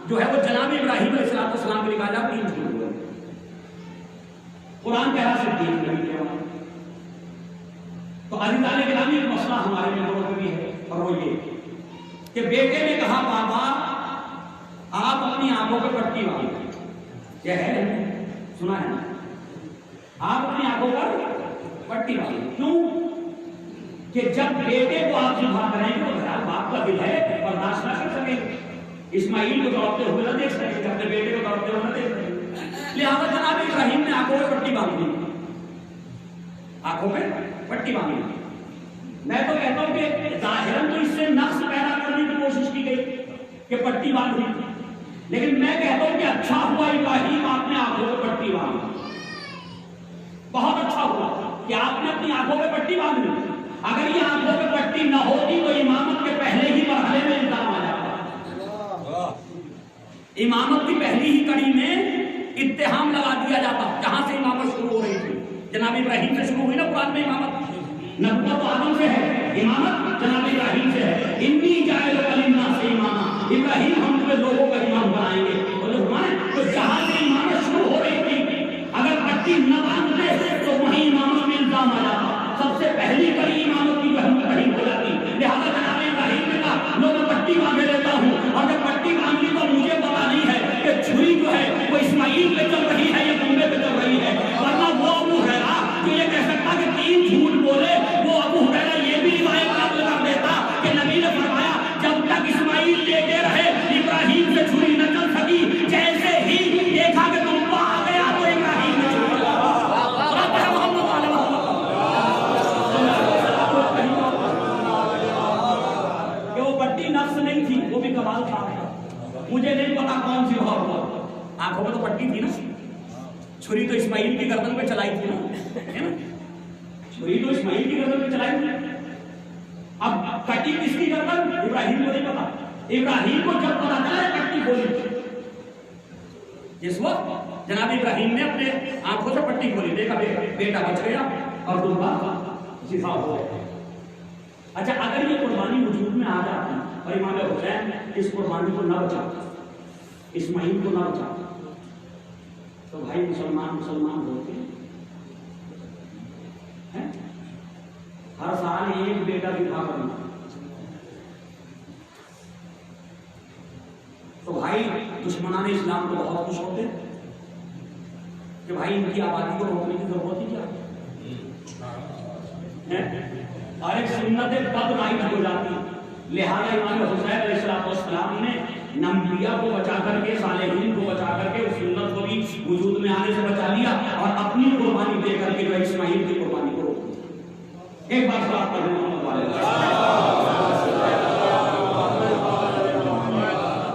جو ہے وہ جناب ابراہیم علیہ السلام کے لکھا جا 3 جھوٹ بولے۔ قرآن کہہ رہا صدیق نبی کے وہاں۔ تو عزیزان گرامی ایک مسئلہ ہمارے ممبروں میں بھی ہے، اور وہ یہ کہ بیٹے نے کہا بابا آپ اپنی آنکھوں پہ پٹی باندھیں، یہ ہے سنا ہے نا، آپ اپنی آنکھوں پر پٹی باندھیں۔ کیوں؟ کہ جب بیٹے کو آپ ذبح کریں گے تو بہرحال باپ کا دل ہے برداشت نہ کر سکے، اسماعیل کو دوڑتے ہوئے نہ دیکھ سکے، اپنے بیٹے کو دوڑتے ہوئے نہ دیکھ سکے، لہٰذا جناب ابراہیم نے آنکھوں پہ پٹی باندھ دی، آنکھوں پہ پٹی باندھ دی۔ میں تو کہتا ہوں کہ ظاہراً تو اس سے نقص پیدا کرنے کی کوشش کی گئی کہ پٹی باندھ دی، لیکن میں کہتا ہوں کہ اچھا ہوا ابراہیم آپ نے آنکھوں پہ پٹی باندھ دی، بہت اچھا ہوا کہ آپ نے اپنی آنکھوں پہ پٹی باندھ دی۔ اگر یہ آنکھوں پہ پٹی نہ ہوتی تو امامت کے پہلے ہی مرحلے میں الزام آ جاتا، امامت کی پہلی ہی کڑی میں اتہام لگا دیا جاتا، جہاں سے امامت شروع ہو رہی تھی۔ جناب ابراہیم سے شروع ہوئی نا قرآن میں امامت، نبوت تو آدم سے ہے، امامت جناب ابراہیم سے ہے۔ انی جاعلک للناس اماما، ابراہیم ہم تمہیں لوگوں کا امام بنائیں گے۔ تو جہاں سے امامت شروع ہو رہی تھی اگر پٹی نہ باندھتے تو وہیں امامت میں الزام آ جاتا، سب سے پہلی کڑی امامت کی وہیں ہو جاتی۔ لہٰذا جناب ابراہیم نے کہا لو میں پٹی باندھے لیتا ہوں، اور جب پٹی باندھی تو مجھے پتا نہیں ہے کہ چھری جو ہے وہ اسماعیل پہ چل رہی ہے یا بمبے پہ چل رہی ہے، ورنہ وہ ابو ہریرہ جو یہ کہہ سکتا کہ 3 جھوٹ بولے، وہ ابو ہریرہ یہ بھی روایت نقل کر دیتا کہ نبی نے فرمایا جب تک اسماعیل لیٹے رہے ابراہیم سے چھری نہ چل سکی، جیسے ہی دیکھا کہ تم آ گیا تو ابراہیم نے چھری چلا۔ کہ وہ پٹی نفس نہیں تھی، وہ بھی کمال تھا، مجھے نہیں پتا کون سی بہت ہوا، آنکھوں پہ تو پٹی تھی نا، چھری تو اسماعیل کی گردن پہ چلائی تھی نا، چھری تو اسماعیل کی گردن پہ چلائی تھی۔ اب کٹی کس کی گردن؟ ابراہیم کو نہیں پتا، ابراہیم کو جب پتا چلا کٹی بولی، جس وقت جناب ابراہیم نے اپنے آنکھوں سے پٹی کھولی، دیکھا بیٹا بچ گیا اور دلہا شفا ہو گیا۔ اچھا اگر یہ قربانی وجود میں آ جاتی اور امام حسین اس قربانی کو نہ بچاتا، اسماعیل کو نہ بچاتا، تو بھائی مسلمان ہوتے ہیں، ہر سال ایک بیٹا دکھا کرنا، تو بھائی دشمنان اسلام کو بہت خوش ہوتے کہ بھائی ان کی آبادی کو روکنے کی ضرورت ہی کیا ہے، اور ایک سنت بد نائٹ ہو جاتی۔ لہذا امام حسین علیہ السلام نے انبیاء کو بچا کر کے، صالحین کو بچا کر کے، اس سنت کو بھی وجود میں آنے سے بچا لیا اور اپنی قربانی دے کر کے جو اسماعیل کی قربانی کو روک دیا۔ ایک بات بات کریں محمد والے،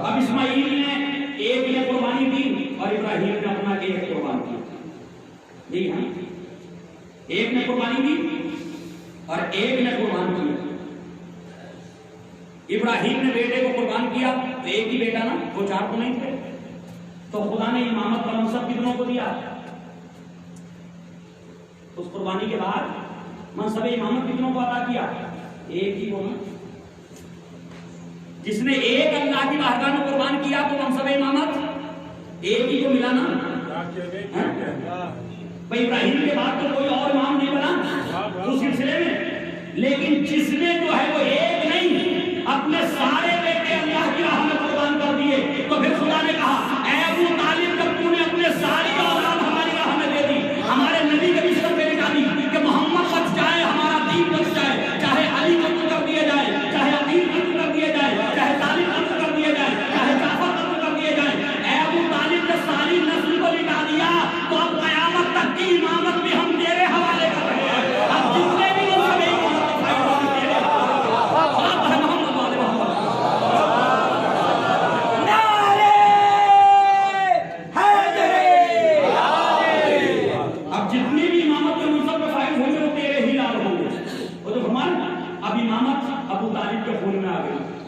اب اسماعیل نے ایک نے قربانی دی اور ابراہیم نے اپنا ایک قربان کیا، جی ہاں، ایک نے قربانی دی اور ایک نے قربان کیا. ابراہیم نے بیٹے کو قربان کیا تو ایک ہی بیٹا نا، وہ چار تو نہیں تھے. تو خدا نے امامت کا منصب کتنوں کو دیا؟ اس قربانی کے بعد منصب امامت کتنوں کو عطا کیا؟ ایک ہی کو نا. جس نے ایک اللہ کی بارگاہ میں قربان کیا تو منصب امامت ایک ہی کو ملا نا. بھائی ابراہیم کے بعد تو کوئی اور امام نہیں بنا اس سلسلے میں، لیکن جس نے جو ہے وہ ایک نہیں اپنے سارے بیٹے اللہ کی راہ میں قربان کر دیے، تو پھر خدا نے کہا اے ابو طالب جب تو نے اپنے ساری اولاد ہماری راہ میں دے دی، ہمارے نبی کے بستر پہ بٹھا دی کہ محمد بچ جائے، ہمارا دین بچ جائے، چاہے علی قتل کر دیے جائے، چاہے عقیل قتل کر دیے جائے، چاہے طالب قتل کر دیے جائے، چاہے جعفر قتل کر دیے جائے. اے ابو طالب نے ساری نسل کو لٹا دیا، تو اب قیامت تک کی امامت بھی ہم تیرے حوالے کر رہے ہیں. اب جتنے بھی لوگ سبھی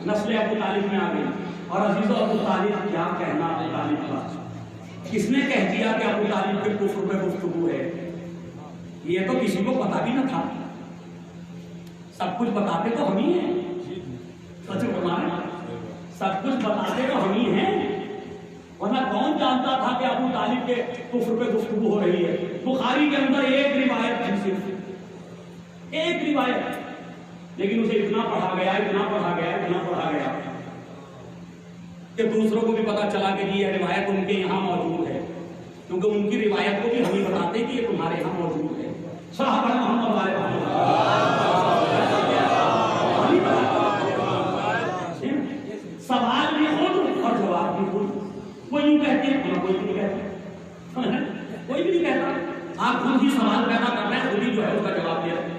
نسل ابو طالب میں آ گئی. اور عزیزو ابو طالب کیا کہنا ابو طالب کا، کس نے کہہ دیا کہ ابو طالب کے کفر پہ گفتگو ہے؟ یہ تو کسی کو پتا بھی نہ تھا. سب کچھ بتاتے تو ہم ہی ہیں، سچ فرمائیں سب کچھ بتاتے تو ہم ہی ہیں، ورنہ کون جانتا تھا کہ ابو طالب کے کفر پہ گفتگو ہو رہی ہے؟ بخاری کے اندر ایک روایت تھی، صرف ایک روایت، لیکن اسے اتنا پڑھا گیا کہ دوسروں کو بھی پتا چلا کہ یہ روایت ان کے یہاں موجود ہے، کیونکہ ان کی روایت کو بھی ہم ہی بتاتے کہ یہ تمہارے یہاں موجود ہے. صحابہ محمد والے سوال بھی خود اور جواب بھی خود. وہ یوں کہتے ہیں، کوئی بھی نہیں کہتا، کوئی بھی نہیں کہتا. آپ خود ہی سوال پیدا کر رہے ہیں، خود ہی جو ہے اس کا جواب دے رہے ہیں.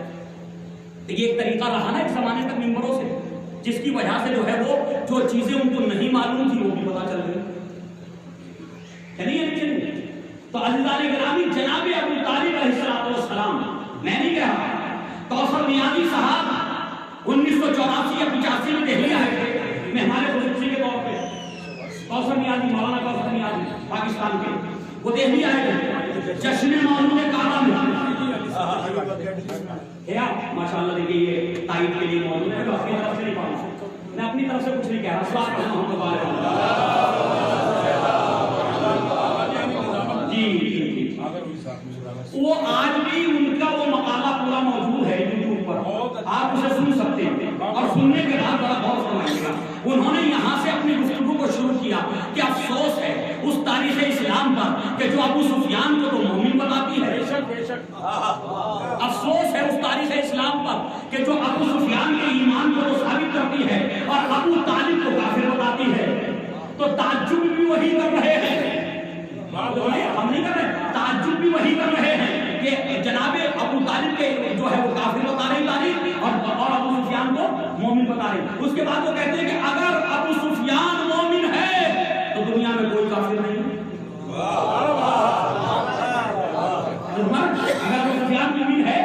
یہ ایک طریقہ رہا نا ایک زمانے تک ممبروں سے، جس کی وجہ سے جو ہے وہ جو چیزیں ان کو نہیں معلوم تھی وہ بھی پتا چل گئی. چلیے تو عزیزان گرامی، جناب ابو طالب علیہ السلام، میں نہیں کہا، کوثر نیازی صاحب 1984 یا 85 میں دہلی آئے تھے مہمان خصوصی کے طور پہ. کوثر نیازی، مولانا کوثر نیازی پاکستان کے، وہ دہلی آئے تھے جشن مولود کعبہ میں. ماشاء اللہ دیکھیے یہ تائید کے لیے موجود ہے، اپنی طرف سے نہیں پڑھا، میں اپنی طرف سے کچھ نہیں کہہ رہا. جی وہ آج بھی ان کا وہ مقالہ پورا موجود ہے یوٹیوب پر، آپ اسے سن سکتے ہیں، اور سننے کے بعد بڑا غور فرمائیے گا. انہوں نے یہاں سے اپنی گفتگو کو شروع کیا کہ افسوس ہے اس تاریخ اسلام پر کہ جو ابو سفیان کو تو مومن بتاتی ہے، افسوس ہے اس تاریخ اسلام پر کہ جو ابو سفیان کے ایمان کو تو ثابت کرتی ہے اور ابو طالب کو کافر بتاتی ہے. تو تعجب بھی وہی کر رہے ہیں، ہم نہیں کر رہے، تعجب بھی وہی کر رہے ہیں کہ جناب ابو طالب کے جو ہے وہ کافر بتا رہی تاریخ اور ابو سفیان کو مومن بتا رہی. اس کے بعد وہ کہتے ہیں کہ اگر ابو سفیان مومن ہے تو دنیا میں کوئی کافر نہیں ہے. اگر ابو سفیان مومن ہے،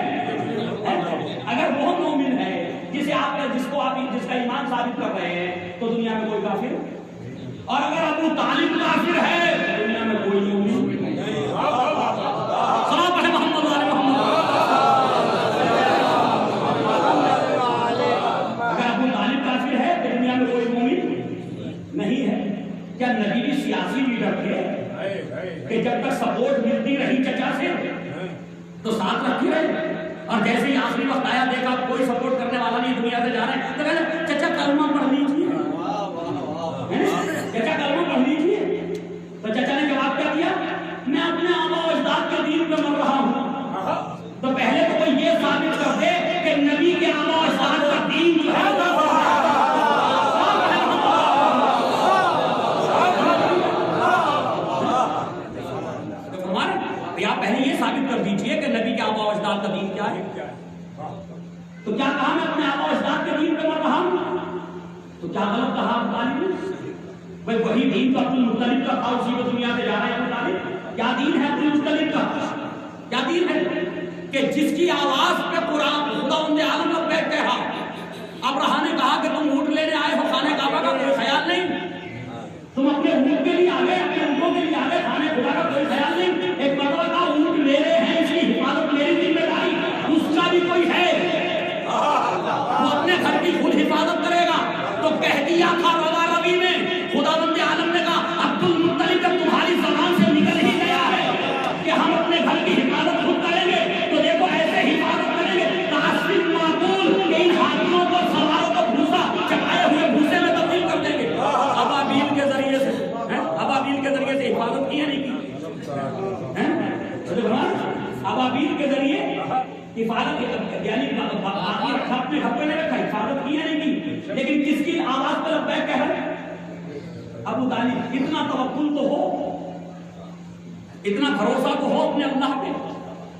اگر وہ مومن ہے جس کا ایمان ثابت کر رہے ہیں، تو دنیا میں کوئی کافر، اور اگر ابو طالب کافر ہے تو دنیا میں کوئی مومن نہیں. صحابہ محمد والے محمد، اگر ابو طالب کافر ہے تو دنیا میں کوئی مومن نہیں ہے. کیا نبی بھی سیاسی لیڈر تھے کہ جب تک سپورٹ ملتی رہی چچا سے تو ساتھ رکھتی رہے، اور جیسے ہی آخری وقت آیا دیکھا کوئی سپورٹ کرنے والا نہیں، دنیا سے جا رہے ہیں، تو کہنا چچا کلمہ پڑھ لیجیے، چچا کلمہ پڑھ لیجیے. تو چچا نے جواب کیا دیا؟ میں اپنے آبا و اجداد کے دین پہ مر رہا ہوں. تو پہلے تو کوئی یہ ثابت کر دے کہ نبی کے آبا و اجداد کا دین جو ہے پہلے یہ ثابت کر دیجئے کہ نبی کے آبا و اجداد کا دین کیا ہے. تو کیا کہا میں اپنے آبا و اجداد کے دین پہ مر رہا ہوں؟ تو کیا غلط کہا ابو طالب؟ بھائی وہی دین تو عبد المطلب کا تھا، اسی کو دنیا سے جا رہے ہیں. ابو طالب کیا دین ہے عبد المطلب کا؟ کیا دین ہے کہ جس کی آواز پہ قرآن خداوند عالم لبیک کہا، ابرہا نے کہا کہ تم اونٹ لینے آئے ہو، خانہ کعبہ کا کوئی خیال نہیں، تم اپنے اونٹ کے لیے آگے، اپنے اونٹوں کے لیے آگے، خانہ خدا کا کوئی خیال نہیں، ایک مرتبہ کا اونٹ میرے ہیں، اس کی حفاظت میری ذمہ داری، اس کا بھی کوئی ہے، وہ اپنے گھر کی خود حفاظت کرے گا۔ تو کہہ دیا تھا روا روی میں، خداوند عالم نے کہا عبد المطلب جب تمہاری زبان سے نکل ہی گیا ہے کہ ہم اپنے گھر کی حفاظت خود کریں گے، تو دیکھو ایسے حفاظت کریں گے تعصب معقول کہ ان ہاتھیوں کو سواروں کو بھوسا چپائے ہوئے بھوسے میں تبدیل کر دیں گے۔ ابابیل کے ذریعے سے ابابیل کے ذریعے سے حفاظت کی یا نہیں کی؟ ابابیل کے ذریعے حفاظت یعنی باقی رکھا، اپنے گھر پہ نہیں رکھا، حفاظت کی یا نہیں کی؟ لیکن کس کی آواز پہ لبیک کہہ رہے؟ ابو طالب۔ اتنا توکل تو ہو، اتنا بھروسہ تو ہو اپنے اللہ پہ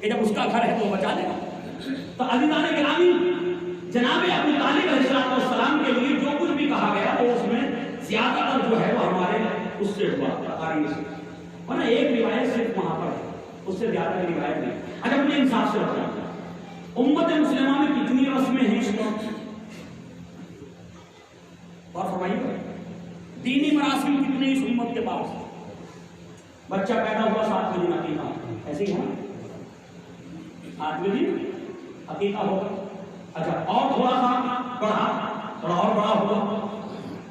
کہ جب اس کا گھر ہے تو وہ بچا دے گا۔ تو عزیزان گرامی، جناب ابو طالب علیہ السلام کے لیے جو کچھ بھی کہا گیا وہ اس میں زیادہ تر جو ہے وہ ہمارے اس سے ہوا تاریخ سے، ورنہ ایک روایت صرف وہاں پر ہے، اس سے زیادہ کی روایت نہیں۔ اگر اپنے انصاف سے رکھنا، امت مسلمہ میں کتنی رسمیں ہیں اس وقت؟ اور فرمائیے دینی مراسم کتنے اس امت کے پاس؟ بچہ پیدا ہوا 7 دن عقیقہ، ایسے ہی ہے 8ویں دن عقیقہ ہوگا۔ اچھا اور تھوڑا سا بڑھا، تھوڑا اور بڑا ہوا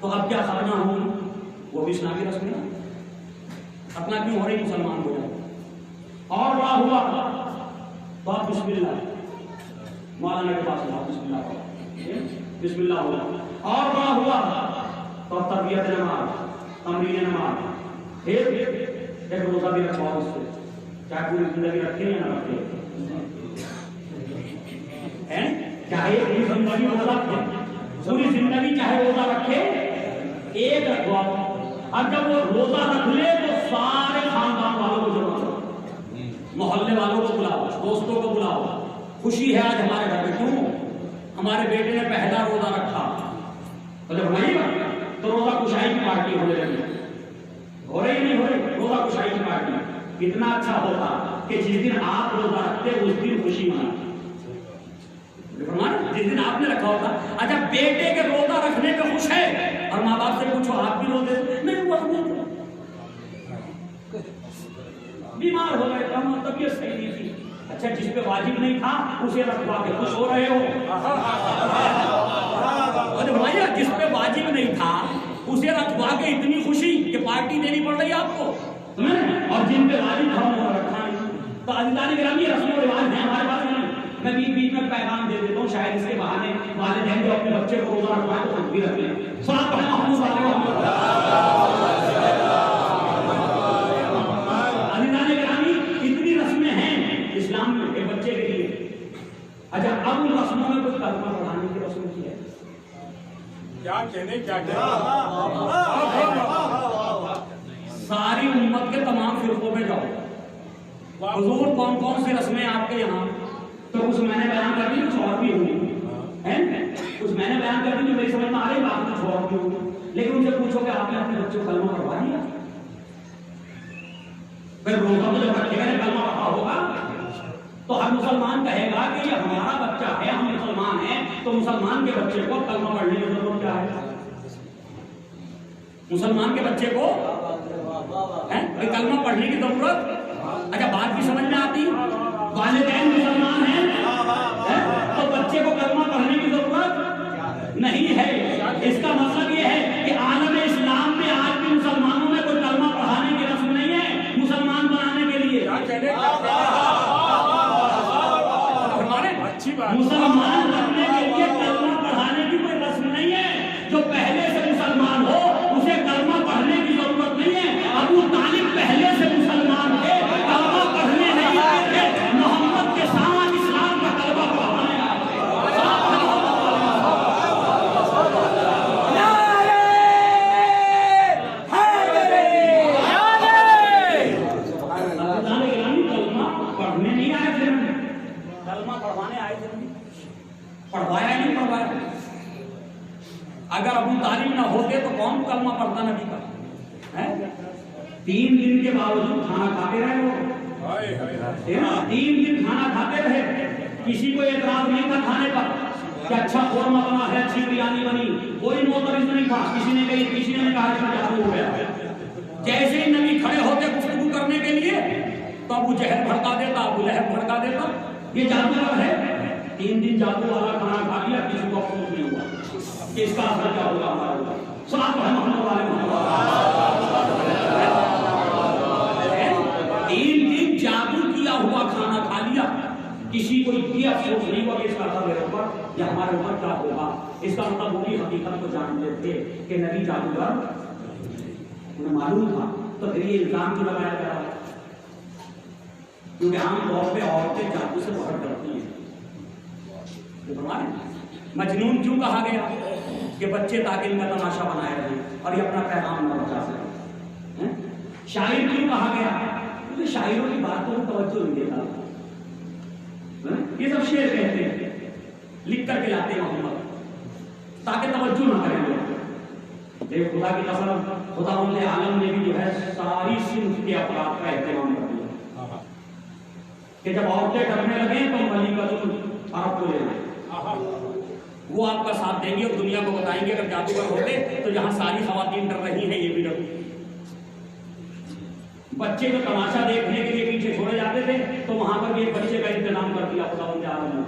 تو اب کیا ختنہ ہوگی؟ وہ بھی اسلامی رسم ہے، ختنہ کیوں ہو رہی؟ مسلمان ہو جائے۔ اور بڑا ہوا تو آپ بسم اللہ مولانا کے پاس جاؤ، بسم اللہ بسم اللہ ہو جاؤ۔ اور بڑا ہوا تو تربیت نماز، تمرین نماز، پھر ایک روزہ بھی رکھواؤ اس سے، چاہے پوری زندگی رکھے یا نہ رکھے، چاہے پوری زندگی روزہ رکھے، پوری زندگی چاہے روزہ رکھے، ایک رکھواؤ۔ اور جب وہ روزہ رکھ لے تو سارے خاندان والوں کو جمع کرو، محلے والوں کو بلاؤ، دوستوں کو بلاؤ، خوشی ہے آج ہمارے گھر میں، کیوں؟ ہمارے بیٹے نے پہلا روزہ رکھا۔ تو جب ہوئی تو روزہ کشائی کی پارٹی ہونے لگی، ہو رہی نہیں ہو رہی؟ روزہ کشائی کی پارٹی کتنا اچھا ہوتا کہ جس دن آپ روزہ رکھتے اس دن خوشی مناتے، جس دن آپ نے رکھا ہوتا۔ اچھا بیٹے کے روزہ رکھنے پہ خوش ہے، اور ماں باپ سے پوچھو آپ بھی روزے نہیں ہوا، بیمار ہو گئے، طبیعت صحیح نہیں تھی۔ اچھا جس پہ واجب نہیں تھا اسے رکھوا کے خوش ہو رہے ہو؟ جس پہ واجب نہیں تھا اسے رکھوا کے اتنی خوشی کہ پارٹی دینی پڑ رہی آپ کو، اور جن پہ واجب تھا انہوں نے رکھا نہیں۔ تو عزیزان گرامی رسم و رواج ہیں ہمارے پاس نہیں۔ میں بیچ بیچ میں پیغام دے دیتا ہوں، شاید اس کے بہانے والدین جو اپنے بچے کو روزہ رکھوائے تو خود بھی رکھ لیں۔ صلاۃ پڑھیں محمد صلی اللہ علیہ وسلم۔ عزیزان گرامی اتنی رسمیں ہیں اسلام میں ایک بچے کے لیے۔ اچھا اب ان رسموں میں کچھ کلمہ پڑھانے کی رسم کی ہے، کیا کہنے کیا کہنے؟ ساری امت کے تمام فرقوں میں جاؤ، حضور کون کون سی رسمیں آپ کے یہاں، تو کچھ میں نے بیان کر دی، کچھ اور بھی ہوئی ہیں، کچھ میں نے بیان کر دی جو میری سمجھ میں آ رہی، باقی کچھ اور بھی ہوئی۔ لیکن ان سے پوچھو کہ آپ نے اپنے بچوں کو کلمہ پڑھوا دیا؟ پھر روزہ تو جب رکھے گا کلمہ پڑھا ہوگا تو ہر مسلمان کہے گا کہ یہ ہمارا بچہ ہے، ہم مسلمان ہیں، تو مسلمان کے بچے کو کلمہ پڑھنے کی ضرورت کیا ہے؟ مسلمان کے بچے کو کلمہ پڑھنے کی ضرورت؟ اچھا بات بھی سمجھ میں آتی، والدین مسلمان ہیں تو بچے کو کلمہ پڑھنے کی ضرورت نہیں ہے۔ اس کا مطلب یہ ہے کہ عالم اسلام میں آج بھی مسلمانوں میں کوئی کلمہ پڑھانے کی رسم نہیں ہے مسلمان بنانے کے لیے۔ مسلمان بننے کے لیے کلمہ پڑھانے کی کوئی رسم نہیں ہے، جو پہلے سے مسلمان ہو اسے کلمہ پڑھنے کی ضرورت نہیں ہے۔ ابو طالب پہلے سے مسلمان تھے، کلمہ پڑھنے نہیں آئے تھے، محمد کے ساتھ اسلام کا کلمہ پڑھانے آئے تھے۔ کلمہ پڑھنے نہیں آئے تھے، کلمہ پڑھوانے آئے تھے، پڑھوایا نہیں پڑھوایا۔ اگر ابو طالب نہ ہوتے تو کون کلمہ پڑھتا نبی کا؟ 3 دن کے باوجود کھانا کھاتے رہے وہ، 3 دن کھانا کھاتے رہے، کسی کو اعتراض نہیں تھا کھانے پر کہ اچھا قورمہ بنا ہے، اچھی بریانی بنی، کوئی معترض نہیں تھا. کسی نے کہا اس میں جادو ہو گیا. جیسے ہی نبی کھڑے ہوتے گفتگو کرنے کے لیے تو ابو جہل بھڑکا دیتا، ابو لہب بھڑکا دیتا، یہ جادوگر ہے. 3 دن جادو والا کھانا کھا لیا، کسی کو افسوس نہیں ہوا کہ اس کا اثر کیا ہوگا ہمارا ہوگا. صلاۃ محمد والے محمد. 3 دن جادو کیا ہوا کھانا کھا لیا، کسی کو یہ افسوس نہیں ہوا کہ اس کا اثر میرے اوپر یا ہمارے اوپر کیا ہوگا. اس کا مطلب وہی حقیقت کو جانتے تھے کہ نبی جادوگر انہیں معلوم تھا. تو پھر یہ الزام کیوں لگایا جا رہا ہے؟ کیونکہ عام طور پہ عورتیں جادو سے بہت ڈرتی ہیں. مجنون کیوں کہا گیا؟ کہ بچے تاکہ ان کا تماشا بنائے رہیں اور یہ اپنا پیغام نہ پہنچا سکیں. شاعر کیوں کہا گیا؟ کیونکہ شاعروں کی باتوں کو توجہ نہیں دیتا. یہ سب شعر کہتے ہیں، لکھ کر کے لاتے محمد تاکہ توجہ نہ کریں لوگ. دیکھ خدا کی قسم، خدا عالم نے بھی جو ہے ساری صنف کے افراد کا اہتمام کر دیا کہ جب عورتیں ڈرنے لگیں تو ملکۃ العرب کو لے لیں، وہ آپ کا ساتھ دیں گے اور دنیا کو بتائیں گے اگر جادوگر ہوتے تو جہاں ساری خواتین ڈر رہی ہیں یہ بھی ڈر. بچے جو تماشا دیکھنے کے لیے پیچھے چھوڑے جاتے تھے تو وہاں پر بھی ایک بچے کا انتظام کر دیا خدا عالم نے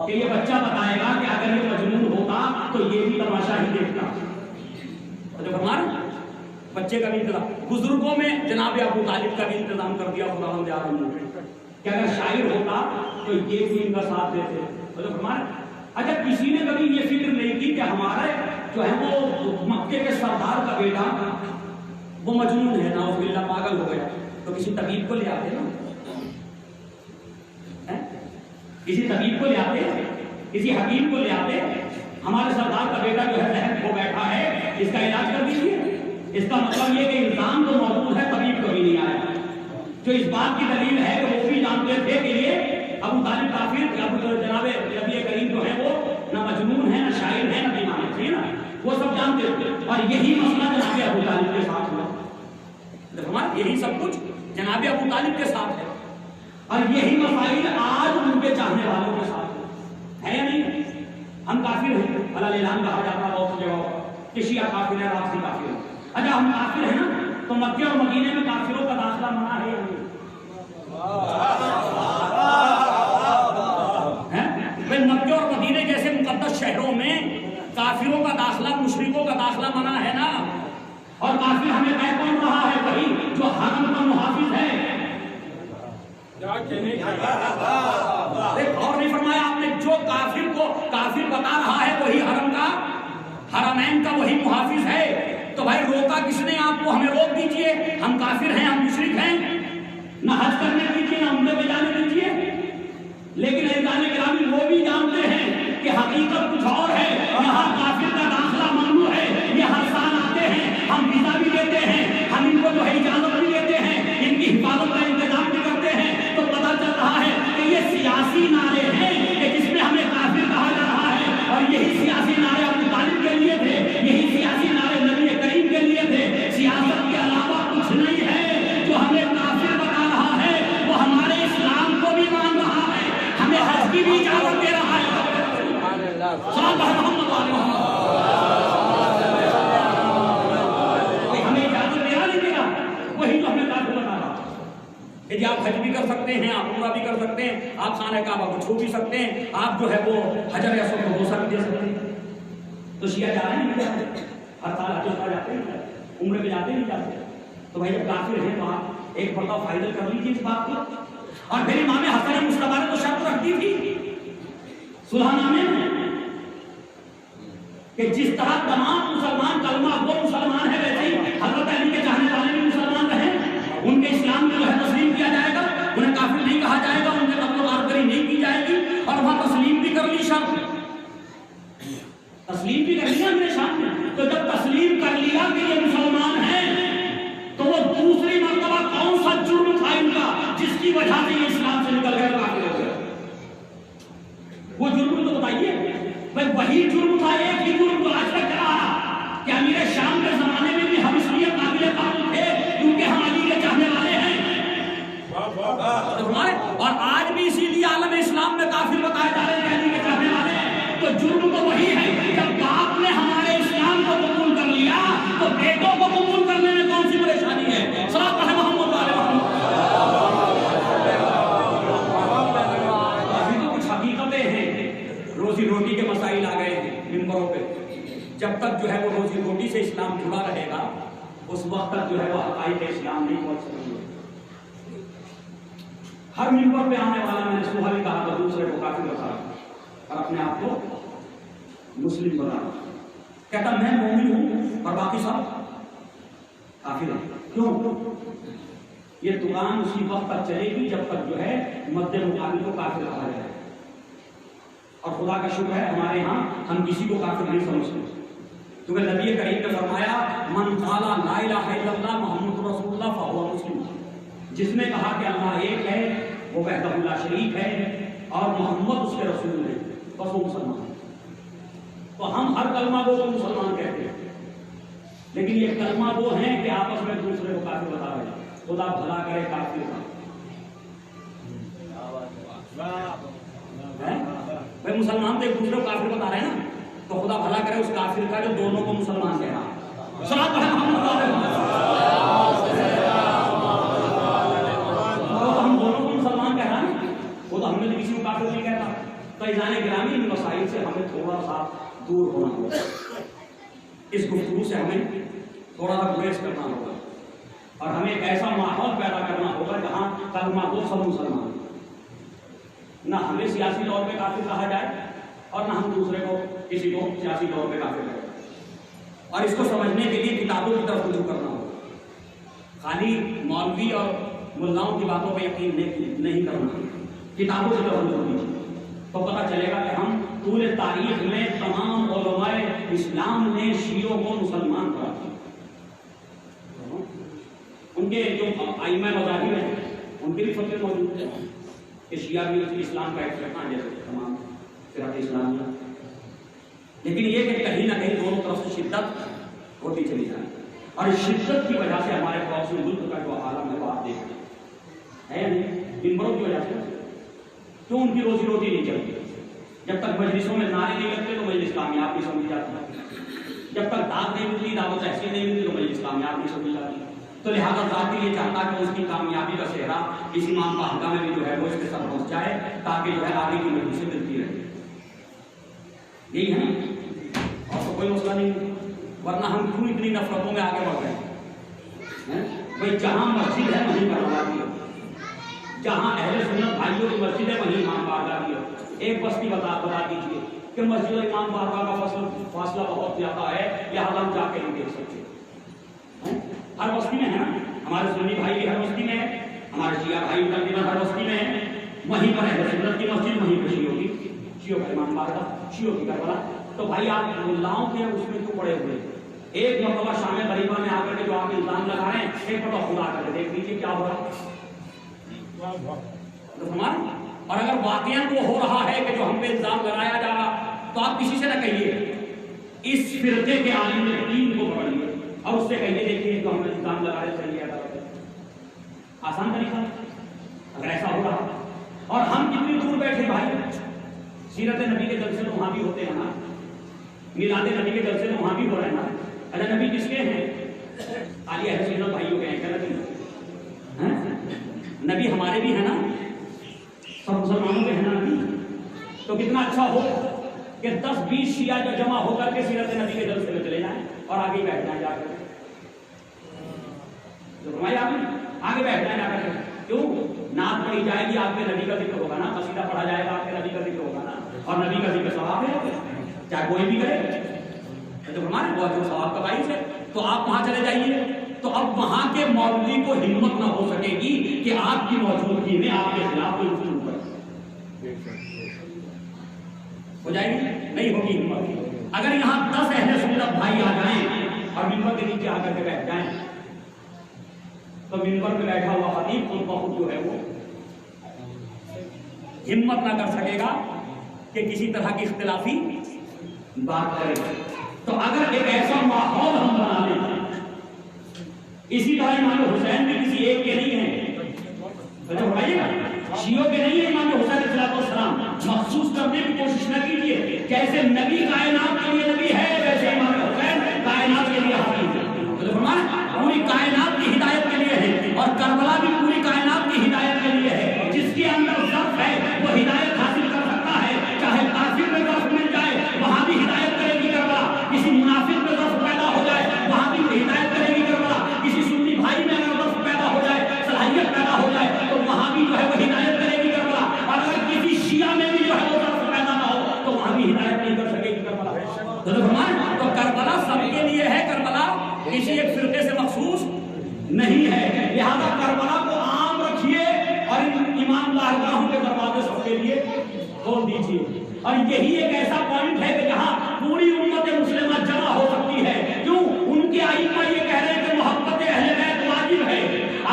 کہ یہ بچہ بتائے گا کہ اگر یہ مجنون ہوتا تو یہ بھی تماشا ہی دیکھتا. بچے کا بھی انتظام، بزرگوں میں جناب ابو طالب کا بھی انتظام کر دیا خدا عالم نے کہ اگر شاعر ہوتا تو یہ بھی ان کا ساتھ دیتے. اچھا کسی نے کبھی یہ فکر نہیں کی کہ ہمارے جو ہے وہ مکے کے سردار کا بیٹا وہ مجنون ہے، نعوذ باللہ پاگل ہو گیا، تو کسی طبیب کو لے آتے نا، کسی طبیب کو لے آتے، کسی حکیم کو لے آتے. ہمارے سردار کا بیٹا جو ہے ذہن کھو بیٹھا ہے، اس کا علاج کر دیجیے. اس کا مطلب یہ کہ الزام تو موجود ہے، طبیب کبھی نہیں آیا. جو اس بات کی دلیل ہے کہ وہ بھی جانتے تھے کہ یہ ابو طالب کافر، جناب نبی کریم جو ہے وہ نہ مجنون ہے، نہ شاعر ہے، نہ بیمار ہے نا، وہ سب جانتے تھے. اور یہی مسئلہ جناب ابو طالب کے ساتھ ہوا. یہی سب کچھ جناب ابو طالب کے ساتھ ہے اور یہی مسائل آج ان کے چاہنے والوں کے ساتھ ہے یا نہیں؟ ہم کافر ہیں، اللہ اعلان کہا جاتا ہے بہت جگہ کہ شیعہ کافر ہے، رافضی کافر ہے. اچھا ہم کافر ہیں نا، تو مکے اور مدینے میں کافروں کا داخلہ منع ہے یا نہیں؟ مکے اور مدینے جیسے مقدس شہروں میں کافروں کا داخلہ، مشرکوں کا داخلہ منع ہے نا. اور کافر ہمیں کہہ کون رہا ہے؟ وہی جو حرم کا محافظ ہے. اور نہیں فرمایا آپ نے، جو کافر کو کافر بتا رہا ہے وہی حرم کا، حرمین کا وہی محافظ ہے. تو بھائی روکا کس نے آپ کو؟ ہمیں روک دیجئے، ہم کافر ہیں، ہم مشرک ہیں، نہ حج کرنے دیجیے نہ عمرے پہ جانے دیجیے. لیکن اعزان گرامی وہ بھی جانتے ہیں کہ حقیقت کچھ اور ہے. یہاں کافر کا داخلہ ممنوع ہے. یہ ہر سال آتے ہیں، ہم ویزا بھی دیتے ہیں، ہم ان کو جو ہے اجازت بھی دیتے ہیں، ان کی حفاظت کا انتظام بھی کرتے ہیں. تو پتہ چل رہا ہے کہ یہ سیاسی نعرے ہیں کہ جس میں ہمیں کافر کہا جا رہا ہے. اور یہی سیاسی نعرے ابو طالب کے لیے تھے، یہی سیاسی نعرے نبی کریم کے لیے تھے. سیاست کے علاوہ کچھ نہیں ہے. جو ہمیں کافر بتا رہا ہے وہ ہمارے اسلام کو بھی مان رہا ہے، ہمیں حج کی بھی اجازت دے رہا ہے. ہمیں اجازت دے رہا نہیں دے رہا، وہی تو ہمیں کافر بتا رہا کہ آپ حج بھی کر سکتے ہیں، آپ عمرہ بھی کر سکتے ہیں، آپ خانہ کعبہ کو چھو بھی سکتے ہیں، آپ جو ہے وہ حجر اسود کو بوسہ بھی دے سکتے ہیں. تو شیعہ جا رہے ہیں نہیں جاتے؟ ہر سال حج عمرہ جاتے ہیں، عمرے پہ جاتے نہیں جاتے؟ تو بھائی جب کافر ہیں تو آپ ایک پردہ فائدل کر لیجیے اس بات کو. اور پھر امام حسن مصطفیٰ نے تو شرط رکھ دی تھی صلح نامے میں کہ جس طرح تمام مسلمان کلمہ وہ مسلمان ہے ویسے ہی حضرت علی کے چاہنے والے بھی مسلمان رہے. ان کے اسلام میں جو ہے تسلیم کیا جائے گا، انہیں کافر نہیں کہا جائے گا، ان کے قتل و غارت نہیں کی جائے گی. اور وہاں تسلیم بھی کر لی، شرط تسلیم بھی کر لیا میرے سامنے. تو جب تسلیم کر لیا کہ یہ مسلمان ہیں تو وہ دوسری مرتبہ کون سا جرم تھا ان کا جس کی وجہ سے یہ اسلام سے نکل گئے کافر ہو گئے؟ وہ جرم تو بتائیے. بھائی وہی جرم تھا، ایک ہی جرم تو آج تک چلا رہا کہ امیر شام کے زمانے میں بھی ہم اس لیے قابل قبول تھے کیونکہ ہم علی کے چاہنے والے ہیں. کافر بتائے جا رہے ہیں کے چاہنے والے ہیں، تو جرم تو وہی ہے جب باپ نے ہمارے اسلام کو قبول کر لیا تو بیٹوں کو قبول کرنے میں کون سی پریشانی ہے؟ صلاۃ پڑھیں محمد والے محمد۔ ابھی تو کچھ حقیقتیں ہیں، روزی روٹی کے مسائل آ گئے ہیں ممبروں پہ، جب تک جو ہے وہ روزی روٹی سے اسلام جڑا رہے گا اس وقت تک جو ہے وہ حقائق اسلام نہیں پہنچ سکیں گے۔ ہر ممبر پہ آنے والا میں نے صبح بھی کہا تھا دوسرے کو کافر بتایا اور اپنے آپ کو مسلم بنانا، کہتا میں مومن ہوں اور باقی سب کافر ہیں۔ کیوں؟ یہ دکان اسی وقت تک چلے گی جب تک جو ہے مد مقابل کو کافر کہا جائے، اور خدا کا شکر ہے ہمارے ہاں ہم کسی کو کافر نہیں سمجھتے، کیونکہ نبی کریم نے فرمایا من قال لا الہ الا اللہ محمد رسول اللہ فهو مسلم، جس نے کہا کہ اللہ ایک ہے، وہ وحدہ لا شریک ہے اور محمد اس کے رسول ہے، بس وہ مسلمان ہے۔ تو ہم ہر کلمہ کو مسلمان کہتے ہیں، لیکن یہ کلمہ وہ ہیں کہ آپس میں دوسرے کو کافر بتا رہے ہیں۔ خدا بھلا کرے کافر کا، بھائی مسلمان تو ایک دوسرے کو کافر بتا رہے ہیں نا، تو خدا بھلا کرے اس کافر کا جو دونوں کو مسلمان کہہ رہا ہے۔ صلاۃ پڑھیں محمد والے محمد۔ ہم دونوں کو مسلمان کہہ رہا ہے، وہ تو ہم نے کسی کو کافر نہیں کہتا۔ تو ایذان گرامی ان مسائل سے ہمیں تھوڑا سا دور ہونا ہوگا، اس گفتگو سے ہمیں تھوڑا سا گریز کرنا ہوگا، اور ہمیں ایک ایسا ماحول پیدا کرنا ہوگا جہاں کلمہ کو سب مسلمان، نہ ہمیں سیاسی طور پہ کافر کہا جائے اور نہ ہم دوسرے کو کسی کو سیاسی طور پہ کافر کہیں۔ اور اس کو سمجھنے کے لیے کتابوں کی طرف رجوع کرنا ہوگا، خالی مولوی اور ملاؤں کی باتوں پہ یقین نہیں کرنا، کتابوں کی طرف رجوع کیجیے تو پتہ چلے گا کہ ہم پورے تاریخ میں تمام علماء اسلام نے شیعوں کو مسلمان کرا دیا، ان کے جو ائمہ مذاہب ہیں ان کے بھی فتوے موجود ہیں کہ شیعہ بھی اسلام کا ایک فرقہ جیسے تمام فرقہ اسلامیہ، لیکن یہ کہ کہیں نہ کہیں دونوں طرف سے شدت ہوتی چلی جائے، اور اس شدت کی وجہ سے ہمارے پڑوسی ملک کا جو عالم ہے وہ آپ دیکھ رہے ہیں ممبروں کی وجہ سے، کیوں ان کی روزی روٹی نہیں چلتی؟ جب تک مجلسوں میں نعرے نہیں لگتے تو مجلس کامیاب نہیں سمجھی جاتی، جب تک داد نہیں ملتی، دعوت تحصیل نہیں ملتی تو مجلس کامیاب نہیں سمجھی جاتی۔ تو لہٰذا ذاتی یہ چاہتا کہ اس کی کامیابی کا صحرا اس امام باہگہ میں بھی جو ہے وہ اس کے ساتھ پہنچ جائے تاکہ جو ہے آگے کی مجلسیں ملتی رہے، یہی ہے نا، اور تو کوئی مسئلہ نہیں، ورنہ ہم کیوں اتنی نفرتوں میں آگے بڑھ رہے ہیں؟ بھائی جہاں مسجد ہے وہیں کروا دیا، جہاں اہل سنت بھائیوں کی مسجد ہے وہیں امام باہگہ دیا۔ ایک بستی بتا دیجیے کہ مسجد اور امام باہگہ کا فاصلہ بہت زیادہ ہے، لہٰذا ہم جا کے نہیں دیکھ سکتے۔ ہر بستی میں ہے نا، ہمارے سنی بھائی بھی ہر بستی میں ہے، ہمارے شیعہ بھائی تقریباً ہر بستی میں ہے، وہیں پر اہل سنت کی مسجد، وہیں پر شیعوں کا امام باہگہ، شیعوں کی کربلا۔ تو بھائی آپ ملاؤں کے اس میں کیوں پڑے ہوئے؟ ایک مرتبہ شام غریبہ میں آ کر کے جو آپ الزام لگا رہے ہیں، ایک مرتبہ خدا کر کے دیکھ لیجیے کیا ہو رہا ہے۔ اور اگر واقعہ وہ ہو رہا ہے کہ جو ہم پہ الزام لگایا جا رہا، تو آپ کسی سے نہ کہیے، اس فرقے کے عالم دین کو پکڑیے اور اس سے کہیے دیکھیے جو ہم نے الزام لگا رہے چلیے عدالت، آسان طریقہ اگر ایسا ہو رہا۔ اور ہم کتنی دور بیٹھے بھائی، سیرت نبی کے جلسے تو وہاں بھی ہوتے ہیں نا، میلاد نبی کے جلسے تو وہاں بھی ہو رہے ہیں نا، اچھا نبی کس کے ہیں؟ علی اہل سنت بھائیوں کے ہیں کیا نبی؟ نبی ہمارے بھی ہیں نا، سب مسلمانوں کے ہیں نا نبی۔ تو کتنا اچھا ہو کہ 10-20 شیعہ جو جمع ہو کر کے سیرت نبی کے جلسے میں چلے جائیں اور آگے بیٹھ جائیں جا کر، جو ہمارے آگے بیٹھ جائیں جا کر، کیوں؟ نعت پڑھی جائے گی، آپ کے نبی کا ذکر ہوگا نا، قصیدہ پڑھا جائے گا، آپ کے نبی کا ذکر ہوگا نا، اور نبی کا ذکر ثواب ہے، چاہے کوئی بھی کرے، تو ہمارے وہ جو ثواب کا باعث ہے۔ تو آپ وہاں چلے جائیے، تو اب وہاں کے مولوی کو ہمت نہ ہو سکے گی کہ آپ کی موجودگی میں آپ کے خلاف کوئی گفتگو کرے، ہو جائے گی؟ نہیں ہوگی ہمت۔ اگر یہاں 10 اہل سنت بھائی آ جائیں اور ممبر کے نیچے آ کر کے بیٹھ جائیں تو ممبر پہ بیٹھا ہوا خطیب خود بخود جو ہے وہ ہمت نہ کر سکے گا کہ کسی طرح کی اختلافی بات کرے۔ تو اگر ایک ایسا ماحول ہم بنا لیں، اسی طرح امام حسین بھی کسی ایک کے نہیں ہیں، شیعوں کے نہیں ہیں امام حسین علیہ السلام، نبی کائنات کے لیے نبی ہے، ویسے امام حسین کائنات کے لیے حافظ ہے۔ تو فرمایا پوری کائنات کی ہدایت کے لیے ہے، اور کربلا بھی پوری کائنات کی ہدایت کے لیے ہے۔ جس کے اندر ضعف ہے وہ ہدایت حاصل کر سکتا ہے، چاہے کافر میں ضعف مل جائے وہاں بھی ہدایت کرے گی کربلا، کسی منافق میں ضعف پیدا ہو جائے وہاں بھی ہدایت کرے گی کربلا، کسی سنی بھائی میں اگر ضعف پیدا ہو جائے، صلاحیت پیدا ہو جائے تو وہاں بھی جو ہے وہ ہدایت کرے گی کربلا، اور اگر کسی شیعہ میں بھی جو ہے وہ ضعف پیدا نہ ہو تو وہاں بھی ہدایت نہیں کر سکے گی کربلا۔ تو کربلا سب کے لیے ہے، کربلا کسی ایک فرقے سے مخصوص نہیں ہے، لہذا کربلا کو عام رکھیے اور امام بارگاہوں کے دروازے سب کے لیے کھول دیجیے۔ اور یہی ایک ایسا پوائنٹ ہے کہ جہاں پوری امت مسلمہ جمع ہو سکتی ہے۔ کیوں؟ ان کے ائمہ یہ کہہ رہے ہیں کہ محبت اہل بیت واجب ہے۔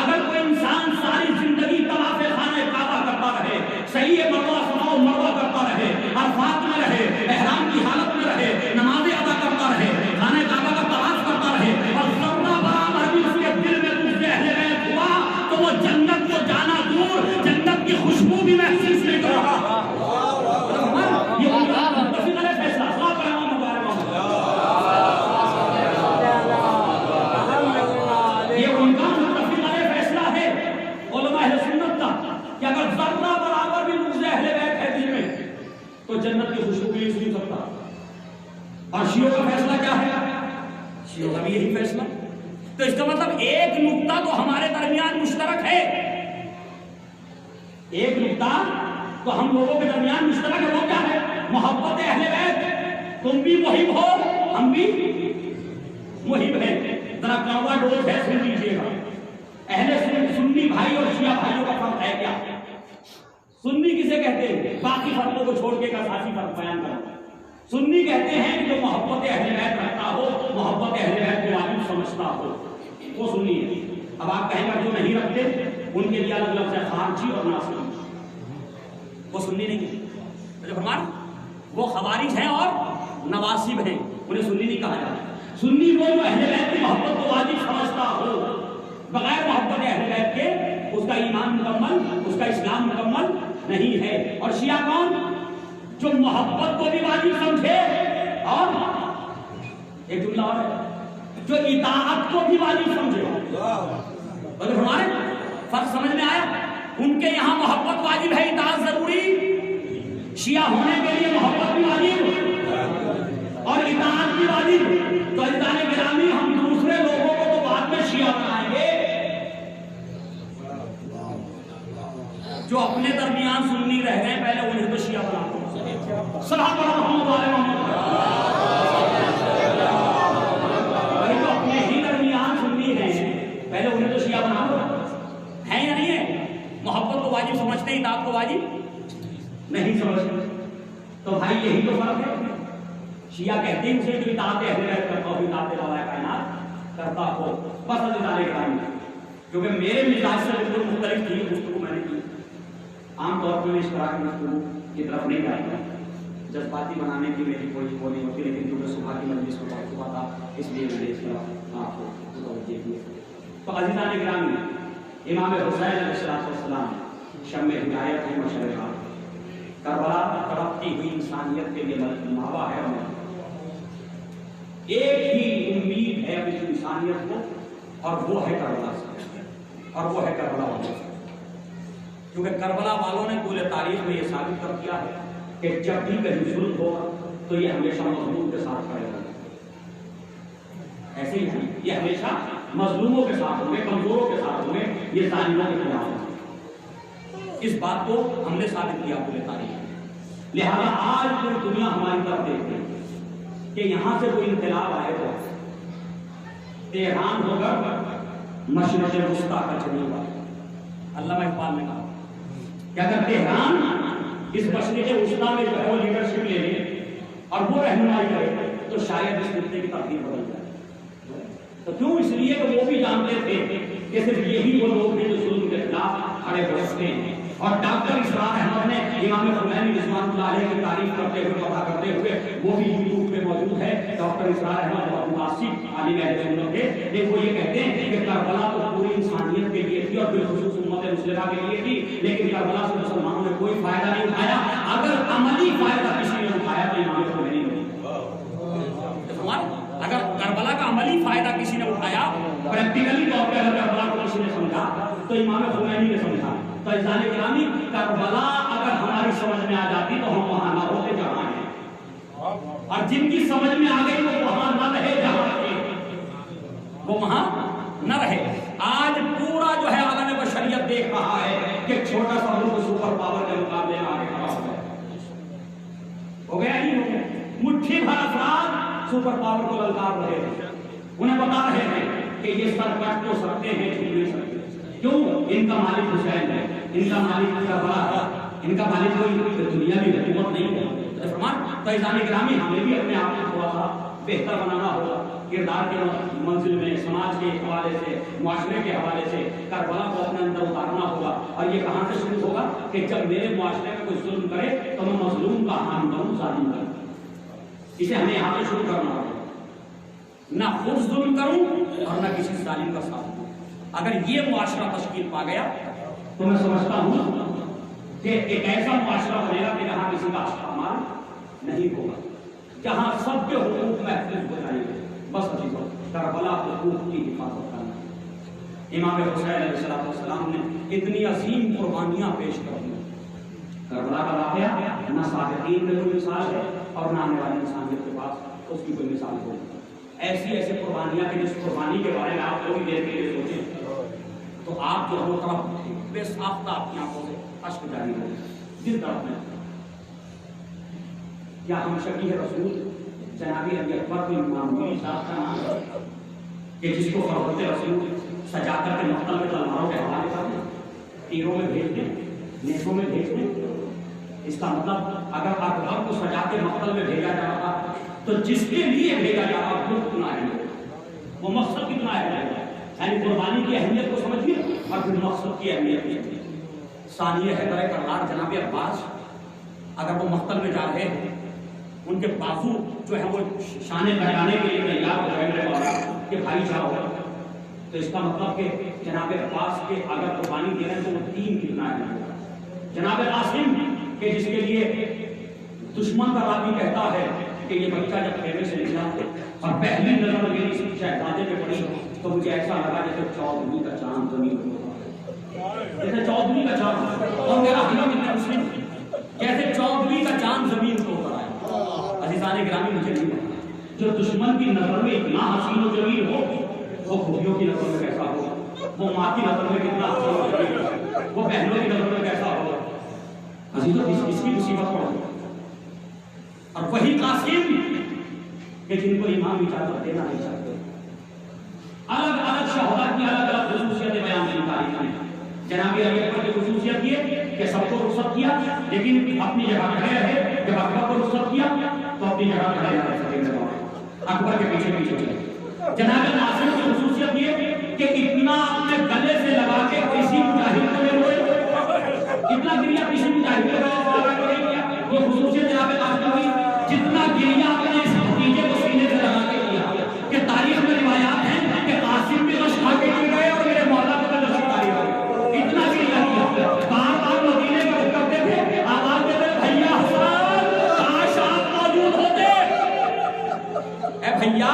اگر کوئی انسان ساری زندگی طواف خانہ کعبہ کرتا رہے، صحیح مروہ صفا و مروہ کرتا رہے، عرفات میں رہے، احرام کی حالت میں رہے، نمازیں ادا کرتا رہے، خانہ کعبہ کا طواف کرتا رہے، اور ذرہ برابر بھی اس کے دل میں تجھ اہل بیت ہوا تو وہ جنت کو جانا دور جنت کی خوشبو بھی محسوس نہیں کر رہا۔ یہ ان کا متفق علیہ فیصلہ صاحب رحمہ مبارک، یہ ان کا متفق علیہ فیصلہ ہے علماء اہل سنت کا کہ اگر ذرہ برابر بھی مجھ اہل بیت ہے دل میں تو جنت کی خوشبو بھی نہیں سن سکتا۔ اور شیعوں کا فیصلہ کیا ہے؟ شیعوں کا بھی یہی فیصلہ۔ تو اس کا مطلب ایک نقطہ تو ہمارے درمیان مشترک ہے، ایک نقطہ تو ہم لوگوں کے درمیان مشترک ہے، وہ کیا ہے؟ محبت اہل بیت۔ تم بھی محب ہو، ہم بھی محب ہیں۔ ذرا کڑوا ڈوز ہے سن لیجیے گا، اہل سنی بھائی اور شیعہ بھائیوں کا فرق ہے کیا؟ سنی کسے کہتے ہیں؟ باقی فرقوں کو چھوڑ کے ایک اساسی فرق بیان کرو۔ سنی کہتے ہیں کہ جو محبت اہل بیت رکھتا ہو، محبت اہل بیت کو واجب سمجھتا ہو، وہ سنی ہے۔ اب آپ کہیں گے جو نہیں رکھتے ان کے لیے الگ لفظ ہے خارجی اور ناصری، وہ سنی نہیں ہے۔ فرمان وہ خوارج ہیں اور نواسب ہیں، انہیں سنی نہیں کہا جاتا۔ سنی وہ جو اہل بیت کی محبت کو واجب سمجھتا ہو، بغیر محبت اہل بیت کے اس کا ایمان مکمل، اس کا اسلام مکمل نہیں ہے۔ اور شیعہ کون؟ جو محبت کو بھی واجب سمجھے اور ایک جملہ اور ہے جو اطاعت کو بھی واجب سمجھے۔ ہمارے فرق سمجھ میں آیا؟ ان کے یہاں محبت واجب ہے، اطاعت ضروری۔ شیعہ ہونے کے لیے محبت بھی واجب اور اطاعت بھی واجب۔ تو عزیزان گرامی، ہم دوسرے لوگوں کو تو بعد میں شیعہ بنائیں گے، جو اپنے درمیان سنی رہ گئے پہلے انہیں تو شیعہ بنا دو۔ صحابہ محمد علیہ محمد، جو اپنے ہی درمیان سنی ہیں پہلے انہیں تو شیعہ بنا دو۔ ہے یا نہیں ہے؟ محبت کو واجب سمجھتے ہیں، اطاعت کو واجب نہیں سمجھتے۔ تو بھائی یہی تو فرق ہے۔ شیعہ کہتے ہیں اسے جو اطاعت اہل بیت کرتا ہو، اطاعت روایت کائنات کرتا ہو۔ بس عزیزان گرامی، کیونکہ میرے مزاج سے بالکل مختلف تھی گفتگو میں نے کی، عام طور پر اس طرح کی گفتگو کی طرف نہیں جائے گا، جذباتی بنانے کی میری کوئی وہ نہیں ہوتی، لیکن کیونکہ صبح کی مجلس کو بہت صبح تھا اس لیے میں نے اس طرح آپ کو متوجہ کیا۔ تو عزیزان گرامی، امام حسین علیہ السلام شمع ہدایت ہے، مشرق کربلا تڑپتی ہوئی انسانیت کے لیے ماوا ہے، ایک ہی امید ہے اس انسانیت کو، اور وہ ہے کربلا سے، اور وہ ہے کربلا والوں سے۔ کیونکہ کربلا والوں نے پورے تاریخ میں یہ ثابت کر دیا ہے کہ جب بھی کہیں ظلم ہوگا تو یہ ہمیشہ مظلوم کے ساتھ کھڑے ہوں گے۔ ایسے ہی ہے، یہ ہمیشہ مظلوموں کے ساتھ ہوں گے، کمزوروں کے ساتھ ہوں گے، یہ ظالموں کے خلاف ہوں گے۔ اس بات کو ہم نے ثابت کیا پورے تاریخ میں۔ لہذا آج پوری دنیا ہماری طرف دیکھتی ہے کہ یہاں سے کوئی انقلاب آئے تو تہران ہو کر مشرق وسطی کا چلنے والا۔ علامہ اقبال نے کہا کہ اگر تہران اس مشرق وسطی میں جو ہے وہ لیڈرشپ لے لے اور وہ رہنمائی کرے تو شاید اس خطے کی تقدیر بدل جائے۔ تو کیوں؟ اس لیے کہ وہ بھی جانتے تھے کہ صرف یہی وہ لوگ ہیں جو ظلم کے خلاف کھڑے ہو سکتے ہیں۔ اور ڈاکٹر اسرار احمد نے امام خمینی رضوان اللہ علیہ کی تعریف کرتے ہوئے بتا کرتے ہوئے، وہ بھی یوٹیوب پہ موجود ہے، ڈاکٹر اسرار احمد بہت متعصب عالم اہل سنت تھے، لیکن وہ یہ کہتے ہیں کہ کربلا تو پوری انسانیت کے لیے تھی اور بالخصوص امت مسلمہ کے لیے تھی، لیکن کربلا سے مسلمانوں نے کوئی فائدہ نہیں اٹھایا۔ اگر عملی فائدہ کسی نے اٹھایا تو امام خمینی نے۔ اگر کربلا کا عملی فائدہ کسی نے اٹھایا، پریکٹیکلی طور پہ اگر کربلا کو کسی نے سمجھا تو امام خمینی نے سمجھا۔ تو عزیزان گرامی، کربلا اگر ہماری سمجھ میں آ جاتی تو ہم وہاں نہ ہوتے جہاں ہیں، اور جن کی سمجھ میں آ گئی وہ وہاں نہ رہے جہاں ہیں، وہ وہاں نہ رہے۔ آج پورا جو ہے عالم بشریت دیکھ رہا ہے کہ چھوٹا سا ملک سپر پاور کے مقابلے میں آگے کھڑا ہو گیا ہی ہو گیا۔ مٹھی بھر افراد سپر پاور کو للکار رہے ہیں، انہیں بتا رہے ہیں کہ یہ سر کٹ تو سکتے ہیں، جھک نہیں سکتے۔ کیوں؟ ان کا مالک حسین ہے، ان کا مالک کربلا ہے، ان کا مالک کوئی دنیاوی حکومت نہیں ہے۔ تو عزیزان گرامی، ہمیں بھی اپنے آپ کو تھوڑا سا بہتر بنانا ہوگا، کردار کے منزل میں، سماج کے حوالے سے، معاشرے کے حوالے سے کربلا کو اپنے اندر اتارنا ہوگا۔ اور یہ کہاں سے شروع ہوگا کہ جب میرے معاشرے میں کوئی ظلم کرے تو میں مظلوم کا حامی بنوں، ظالم کا۔ اسے ہمیں یہاں سے شروع کرنا ہوگا، نہ خود ظلم کروں اور نہ کسی ظالم کا ساتھ دوں۔ اگر یہ معاشرہ تشکیل پا گیا تو میں سمجھتا ہوں کہ ایک ایسا معاشرہ بنے گا کہ جہاں کسی کا استعمال نہیں ہوگا، جہاں سب کے حقوق محفوظ ہو جائیں گے۔ بس عزیزو، کربلا حقوق کی حفاظت کرنا۔ امام حسین علیہ السلام نے اتنی عظیم قربانیاں پیش کر دی۔ کربلا کا واقعہ نہ صادقین میں کوئی مثال ہے اور نہ آنے والی انسانیت کے پاس اس کی کوئی مثال ہو۔ ایسی ایسی قربانیاں کہ جس قربانی کے بارے میں آپ تھوڑی دیر کے لیے سوچیں تو آپ جو ہو طرف بے ساختہ اپنی آنکھوں سے اشک جاری ہو جس طرف میں۔ کیا ہم شبیہ رسول جناب علی اکبر کو معمولی ذات کا نام ہے کہ جس کو فروخت رسول سجا کر کے مقتل میں تلواروں کے حوالے کر دیں، تیروں میں بھیج دیں، نیزوں میں بھیج دیں؟ اس کا مطلب اگر اکبر کو سجا کے مقتل میں بھیجا جا رہا تو جس کے لیے بھیجا جا رہا وہ کتنا ہے، وہ مقصد کتنا ہے، یعنی قربانی کی اہمیت کو سمجھیے اور پھر مقصد کی اہمیت دیکھیے۔ ثانیہ حیدر کرار جناب عباس اگر وہ مقتل میں جا رہے ہیں، ان کے بازو جو ہے وہ شانے بجانے کے لیے تیار ہو گئے کہ بھائی جاؤ، تو اس کا مطلب کہ جناب عباس کے اگر قربانی دے رہے ہیں تو وہ دین کتنا ہے۔ جناب قاسم کہ جس کے لیے دشمن کا راوی کہتا ہے کہ یہ بچہ جب خیمے سے نکلا اور پہلی نظر میری اس شہزادے پہ پڑی تو مجھے ایسا لگا جیسے چودھویں کا چاند زمین کو، جیسے چودھویں کا چاند، اور میرا حلم اتنا مسلم جیسے چودھویں کا چاند زمین کو اتر آیا۔ عزیزان گرامی، مجھے نہیں پتا جو دشمن کی نظر میں اتنا حسین و جمیل ہو وہ خوبیوں کی نظر میں کیسا ہوگا، وہ ماں کی نظر میں کتنا حسین و جمیل ہوگا، وہ بہنوں کی نظر میں کیسا ہوگا۔ عزیزوں، اس کی مصیبت پڑ گئی۔ اور وہی قاسم کہ جن کو امام اجازت دینا نہیں چاہتے، الگ الگ شہدا کی الگ الگ خصوصیتیں بیان کی تاریخ میں۔ جناب علی اکبر کی خصوصیت یہ کہ سب کو رخصت کیا لیکن اپنی جگہ کھڑے رہے، جب اکبر کو رخصت کیا تو اپنی جگہ کھڑے رہ سکے، اکبر کے پیچھے پیچھے چلے۔ جناب قاسم کی خصوصیت یہ کہ اتنا اپنے گلے سے لگا کے کسی مجاہد کو نہیں روئے، اتنا گریا کسی مجاہد کو لگا کے نہیں کیا۔ یہ خصوصیت جناب قاسم کی، جتنا گریا اپنے اس بھتیجے کو سینے سے لگا کے کیا کہ تاریخ میں روایات ہیں کہ قاسم بھی رش کھا کے گر گئے اور میرے مولا کو بھی رش کھائی گئے، اتنا گریا کیا۔ بار بار مدینے میں کرتے تھے، آواز دیتے بھیا حسن کاش آپ موجود ہوتے، اے بھیا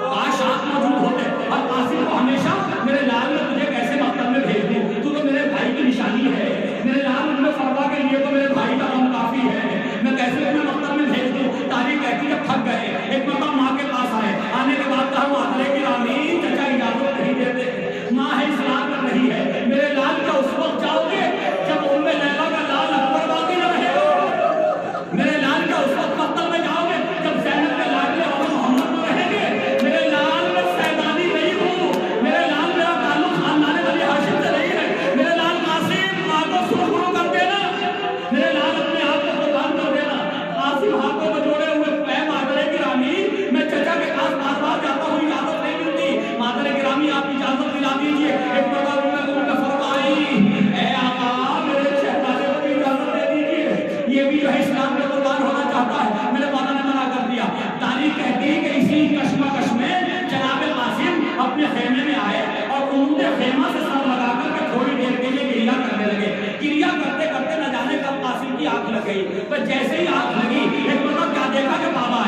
کاش آپ موجود ہوتے، اور قاسم کو ہمیشہ میرے آنکھ لگ گئی. بس جیسے ہی آنکھ لگی ایک مرتبہ کیا دیکھا کہ بابا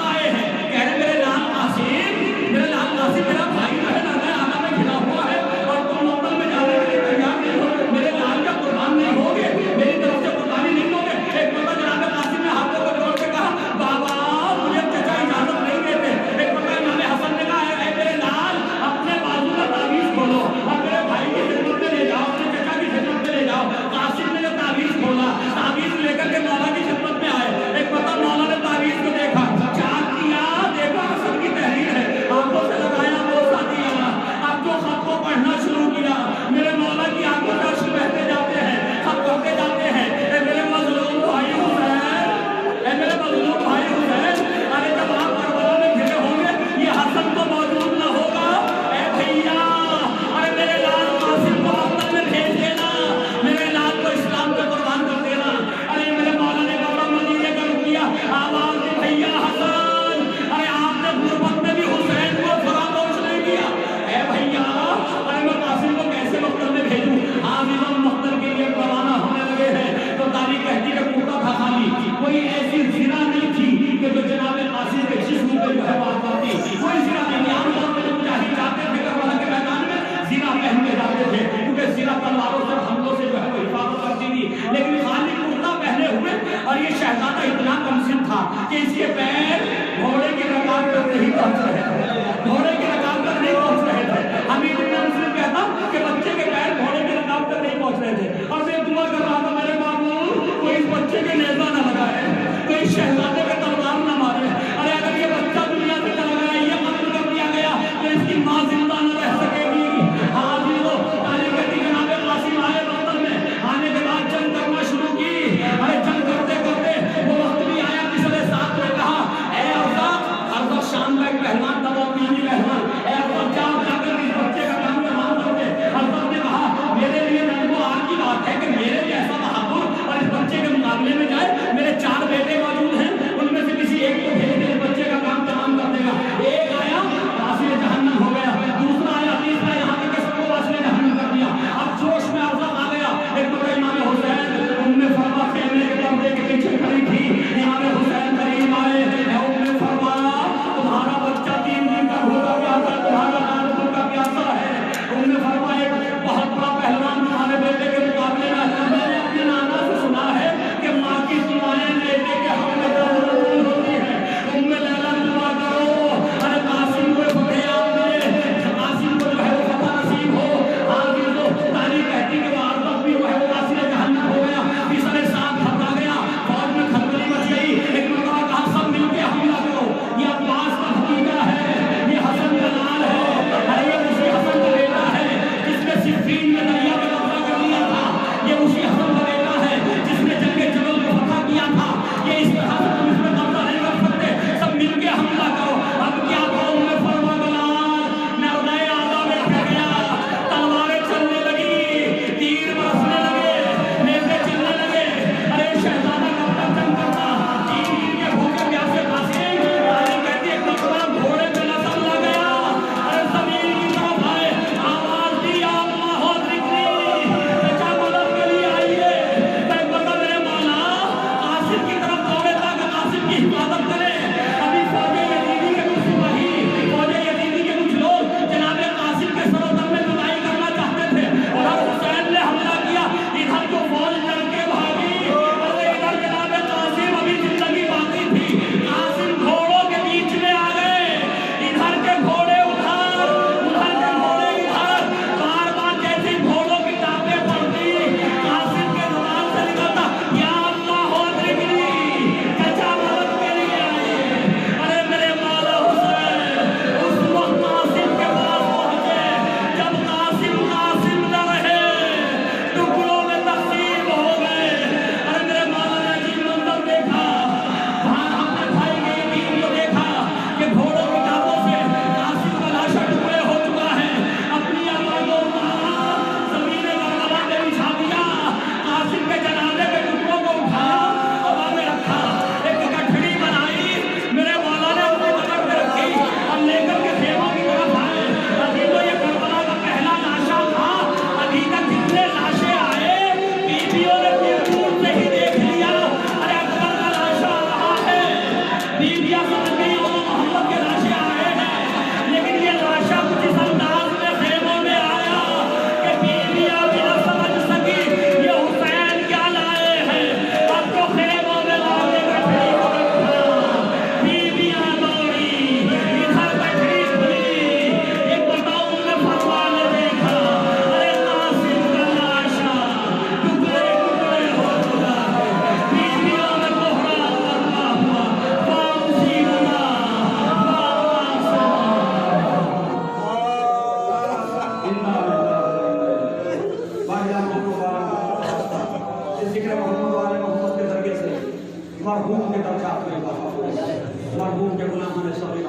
آئے ہیں. کہہ رہے میرے لال قاسم میرا بھائی جو ہے نا آنا میں گھرا ہوا ہے اور تم موقع میں جانے کے لیے تیار نہیں ہو. میرے لال کا قربان نہیں ہوگے, میری طرف سے قربانی نہیں ہوگے. ایک مرتبہ جناب قاسم نے ہاتھوں کو جوڑ کے کہا بابا مجھے چچا اجازت نہیں دیتے. ایک مرتبہ امام حسن نے کہا اے میرے لال اپنے بازو کا تعویذ کھولو اور میرے بھائی کی خدمت میں لے جاؤ, اپنے چچا کی خدمت میں لے جاؤ. قاسم نے جو تعویذ کھولا, تعویذ لے کر کے مولا کی خدمت میں آئے. ایک مرتبہ مولا نے تعویذ کو دیکھا, چاک کیا, دیکھا حسن کی تحریر ہے, آنکھوں سے لگایا, بوسہ دیا. اب جو خط کو پڑھنا شروع کیا, میرے مولا کی آنکھوں سے اشک بہتے جاتے ہیں, خط پڑھتے جاتے ہیں. اے میرے مظلوم بھائی حسین, اے میرے مظلوم بھائی حسین, ارے جب آپ کربلا میں گھرے ہوں گے یہ حسن تو موجود نہ ہوگا. اے بھیا, ارے میرے لال قاسم کو مقتل میں بھیج دینا, میرے لال کو اسلام پہ قربان کر دینا. ارے میرے مولا نے کپڑا مدینے کا رک کیا, آواز دی بھیا حسن, ارے آپ نے غربت میں بھی حسین کو فراموش نہیں کیا. اے بھیا, ارے میں قاسم کو کیسے مقتل میں بھیجوں. عامل مقتل کے لیے روانہ ہونے لگے ہیں تو تاریخ کہتی ہے کوٹا تھا خالی, کوئی ایسی زنا نہیں تھی کہ جو جناب قاسم کے جسم پہ جو ہے بات کرتی. کوئی زنا نہیں تھی. عام طور پہ جو مجاہد جاتے تھے کربلا کے میدان میں زنا پہن کے جاتے تھے, کیونکہ زنا تلواروں سے حملوں سے جو ہے وہ حفاظت کرتی تھی. لیکن خالی کرتا پہنے ہوئے, اور یہ شہزادہ اتنا کمسن تھا کہ اس کے پیر گھوڑے کی رکاب تک نہیں پہنچ رہے تھے, گھوڑے کی رکاب تک نہیں پہنچ رہے تھے. حمید بن مسلم کہتا کہ بچے کے پیر گھوڑے کی رکاب تک نہیں پہنچ رہے تھے. اور میں دعا کر رہا تھا میرے معمول کوئی اس بچے کے نیزہ نہ لگائے, کوئی شہزادے کا تلوار نہ مارے. ارے اگر یہ بچہ دنیا سے چلا گیا, یہ قتل کر دیا گیا, تو اس کی ماں زندہ نہ رہ سکے گی. ہاں جی وہ تعلیم کہتی جناب قاسم آئے مقتل میں, آنے کے بعد جنگ کرنا شروع کی. ارے جنگ کرتے کرتے وہ وقت بھی آیا جس نے ساتھ میں کہا اے ارزق شام کا ایک پہلوان تھا, وہ اپنی پہلوان, اے ارزق جاؤ جا کر اس بچے کا کام تمام کر دے. ارزق نے کہا میرے لیے ننگو آگ کی بات ہے کہ میرے جیسا بہادر اور اس بچے کے مقابلے میں جائے. میرے 4 بیٹے موجود ہیں, ان اس ذکر محمد والے محمد کے ذریعے سے مرحوم کے درجات میں اضافہ ہو، مرحوم کے غلاموں نے سبھی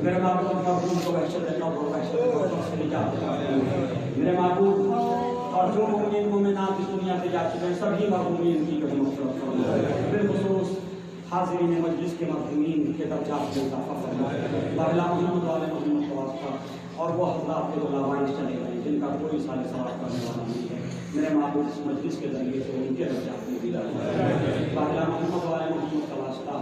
میرے معبود مرحوم کو وحشت قبر و وحشت قبر سے نجات عطا فرما۔ میرے معبود اور جو مومنین مومنات اس دنیا سے جا چکے ہیں سبھی مرحومین کی کبھی مغفرت فرما، بالخصوص حاضرین مجلس کے مرحومین کے درجات میں اضافہ فرما۔ بالا محمد والے محمد کا واسطہ اور وہ حضرات کے علماء چلے گئے جن کا کوئی سال ثواب کرنے والا نہیں ہے، میرے معبود اس مجلس کے ذریعے سے ان کے درجات میں بھی بالا محمد والے محمد کا واسطہ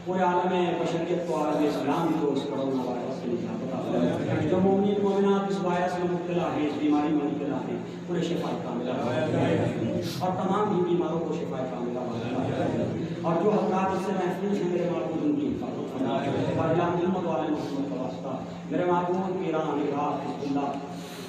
پورے عالم بشریت کو عالم اسلام کو اس کرونا وائرس سے نجات عطا فرما۔ جو مومنین مومنات اس وائرس میں مبتلا ہیں، اس بیماری میں مبتلا ہیں، انہیں شفا کاملہ اور تمام ہی بیماروں کو شفا کاملہ، اور جو حضرات اس سے محفوظ ہیں میرے معبود ان کی حفاظت فرما۔ بالا محمد والے محمد کا واسطہ میرے معبود ایران، عراق، حزب اللہ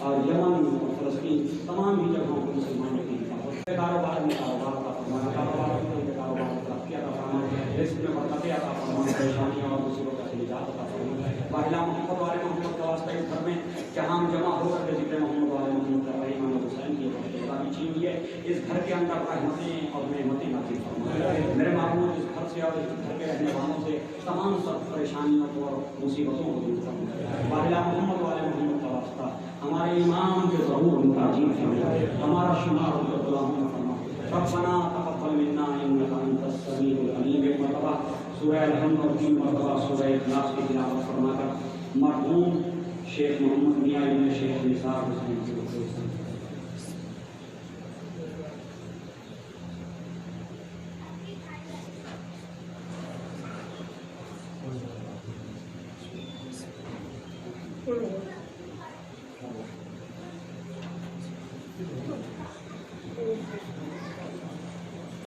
اور یمن اور فلسطین تمام ہی جگہوں کو مسلمانوں کی حفاظت، کاروبار میں کاروبار کا فرمانا، کاروبار میں کاروبار ترقی عطا فرما، رزق میں برکت عطا فرما، پریشانیوں اور مصیبتوں سے نجات عطا فرما۔ بالا محمد والے محمد کا واسطہ اس گھر میں جہاں ہم جمع ہو کر کے ذکر محمد والے محمد کر رہے ہیں، امام حسین کی چین ہے، اس گھر کے اندر رحمتیں اور نعمتیں نازل فرما۔ میرے معبود اس گھر سے اور اس گھر کے رہنے والوں سے تمام سب پریشانیوں کو اور مصیبتوں کو دور فرما۔ بالا محمد والے محمد کا واسطہ ہمارے امام کے ظہور متعجب فرما، ہمارا شمار ان کے غلاموں میں فرما۔ ربنا تقبل منا انک انت السمیع العلیم، ایک مرتبہ سورہ الحمد اور 3 مرتبہ سورہ اخلاص کی تلاوت فرما کر مرحوم شیخ محمد میاں ابن شیخ نثار حسین کو Por favor.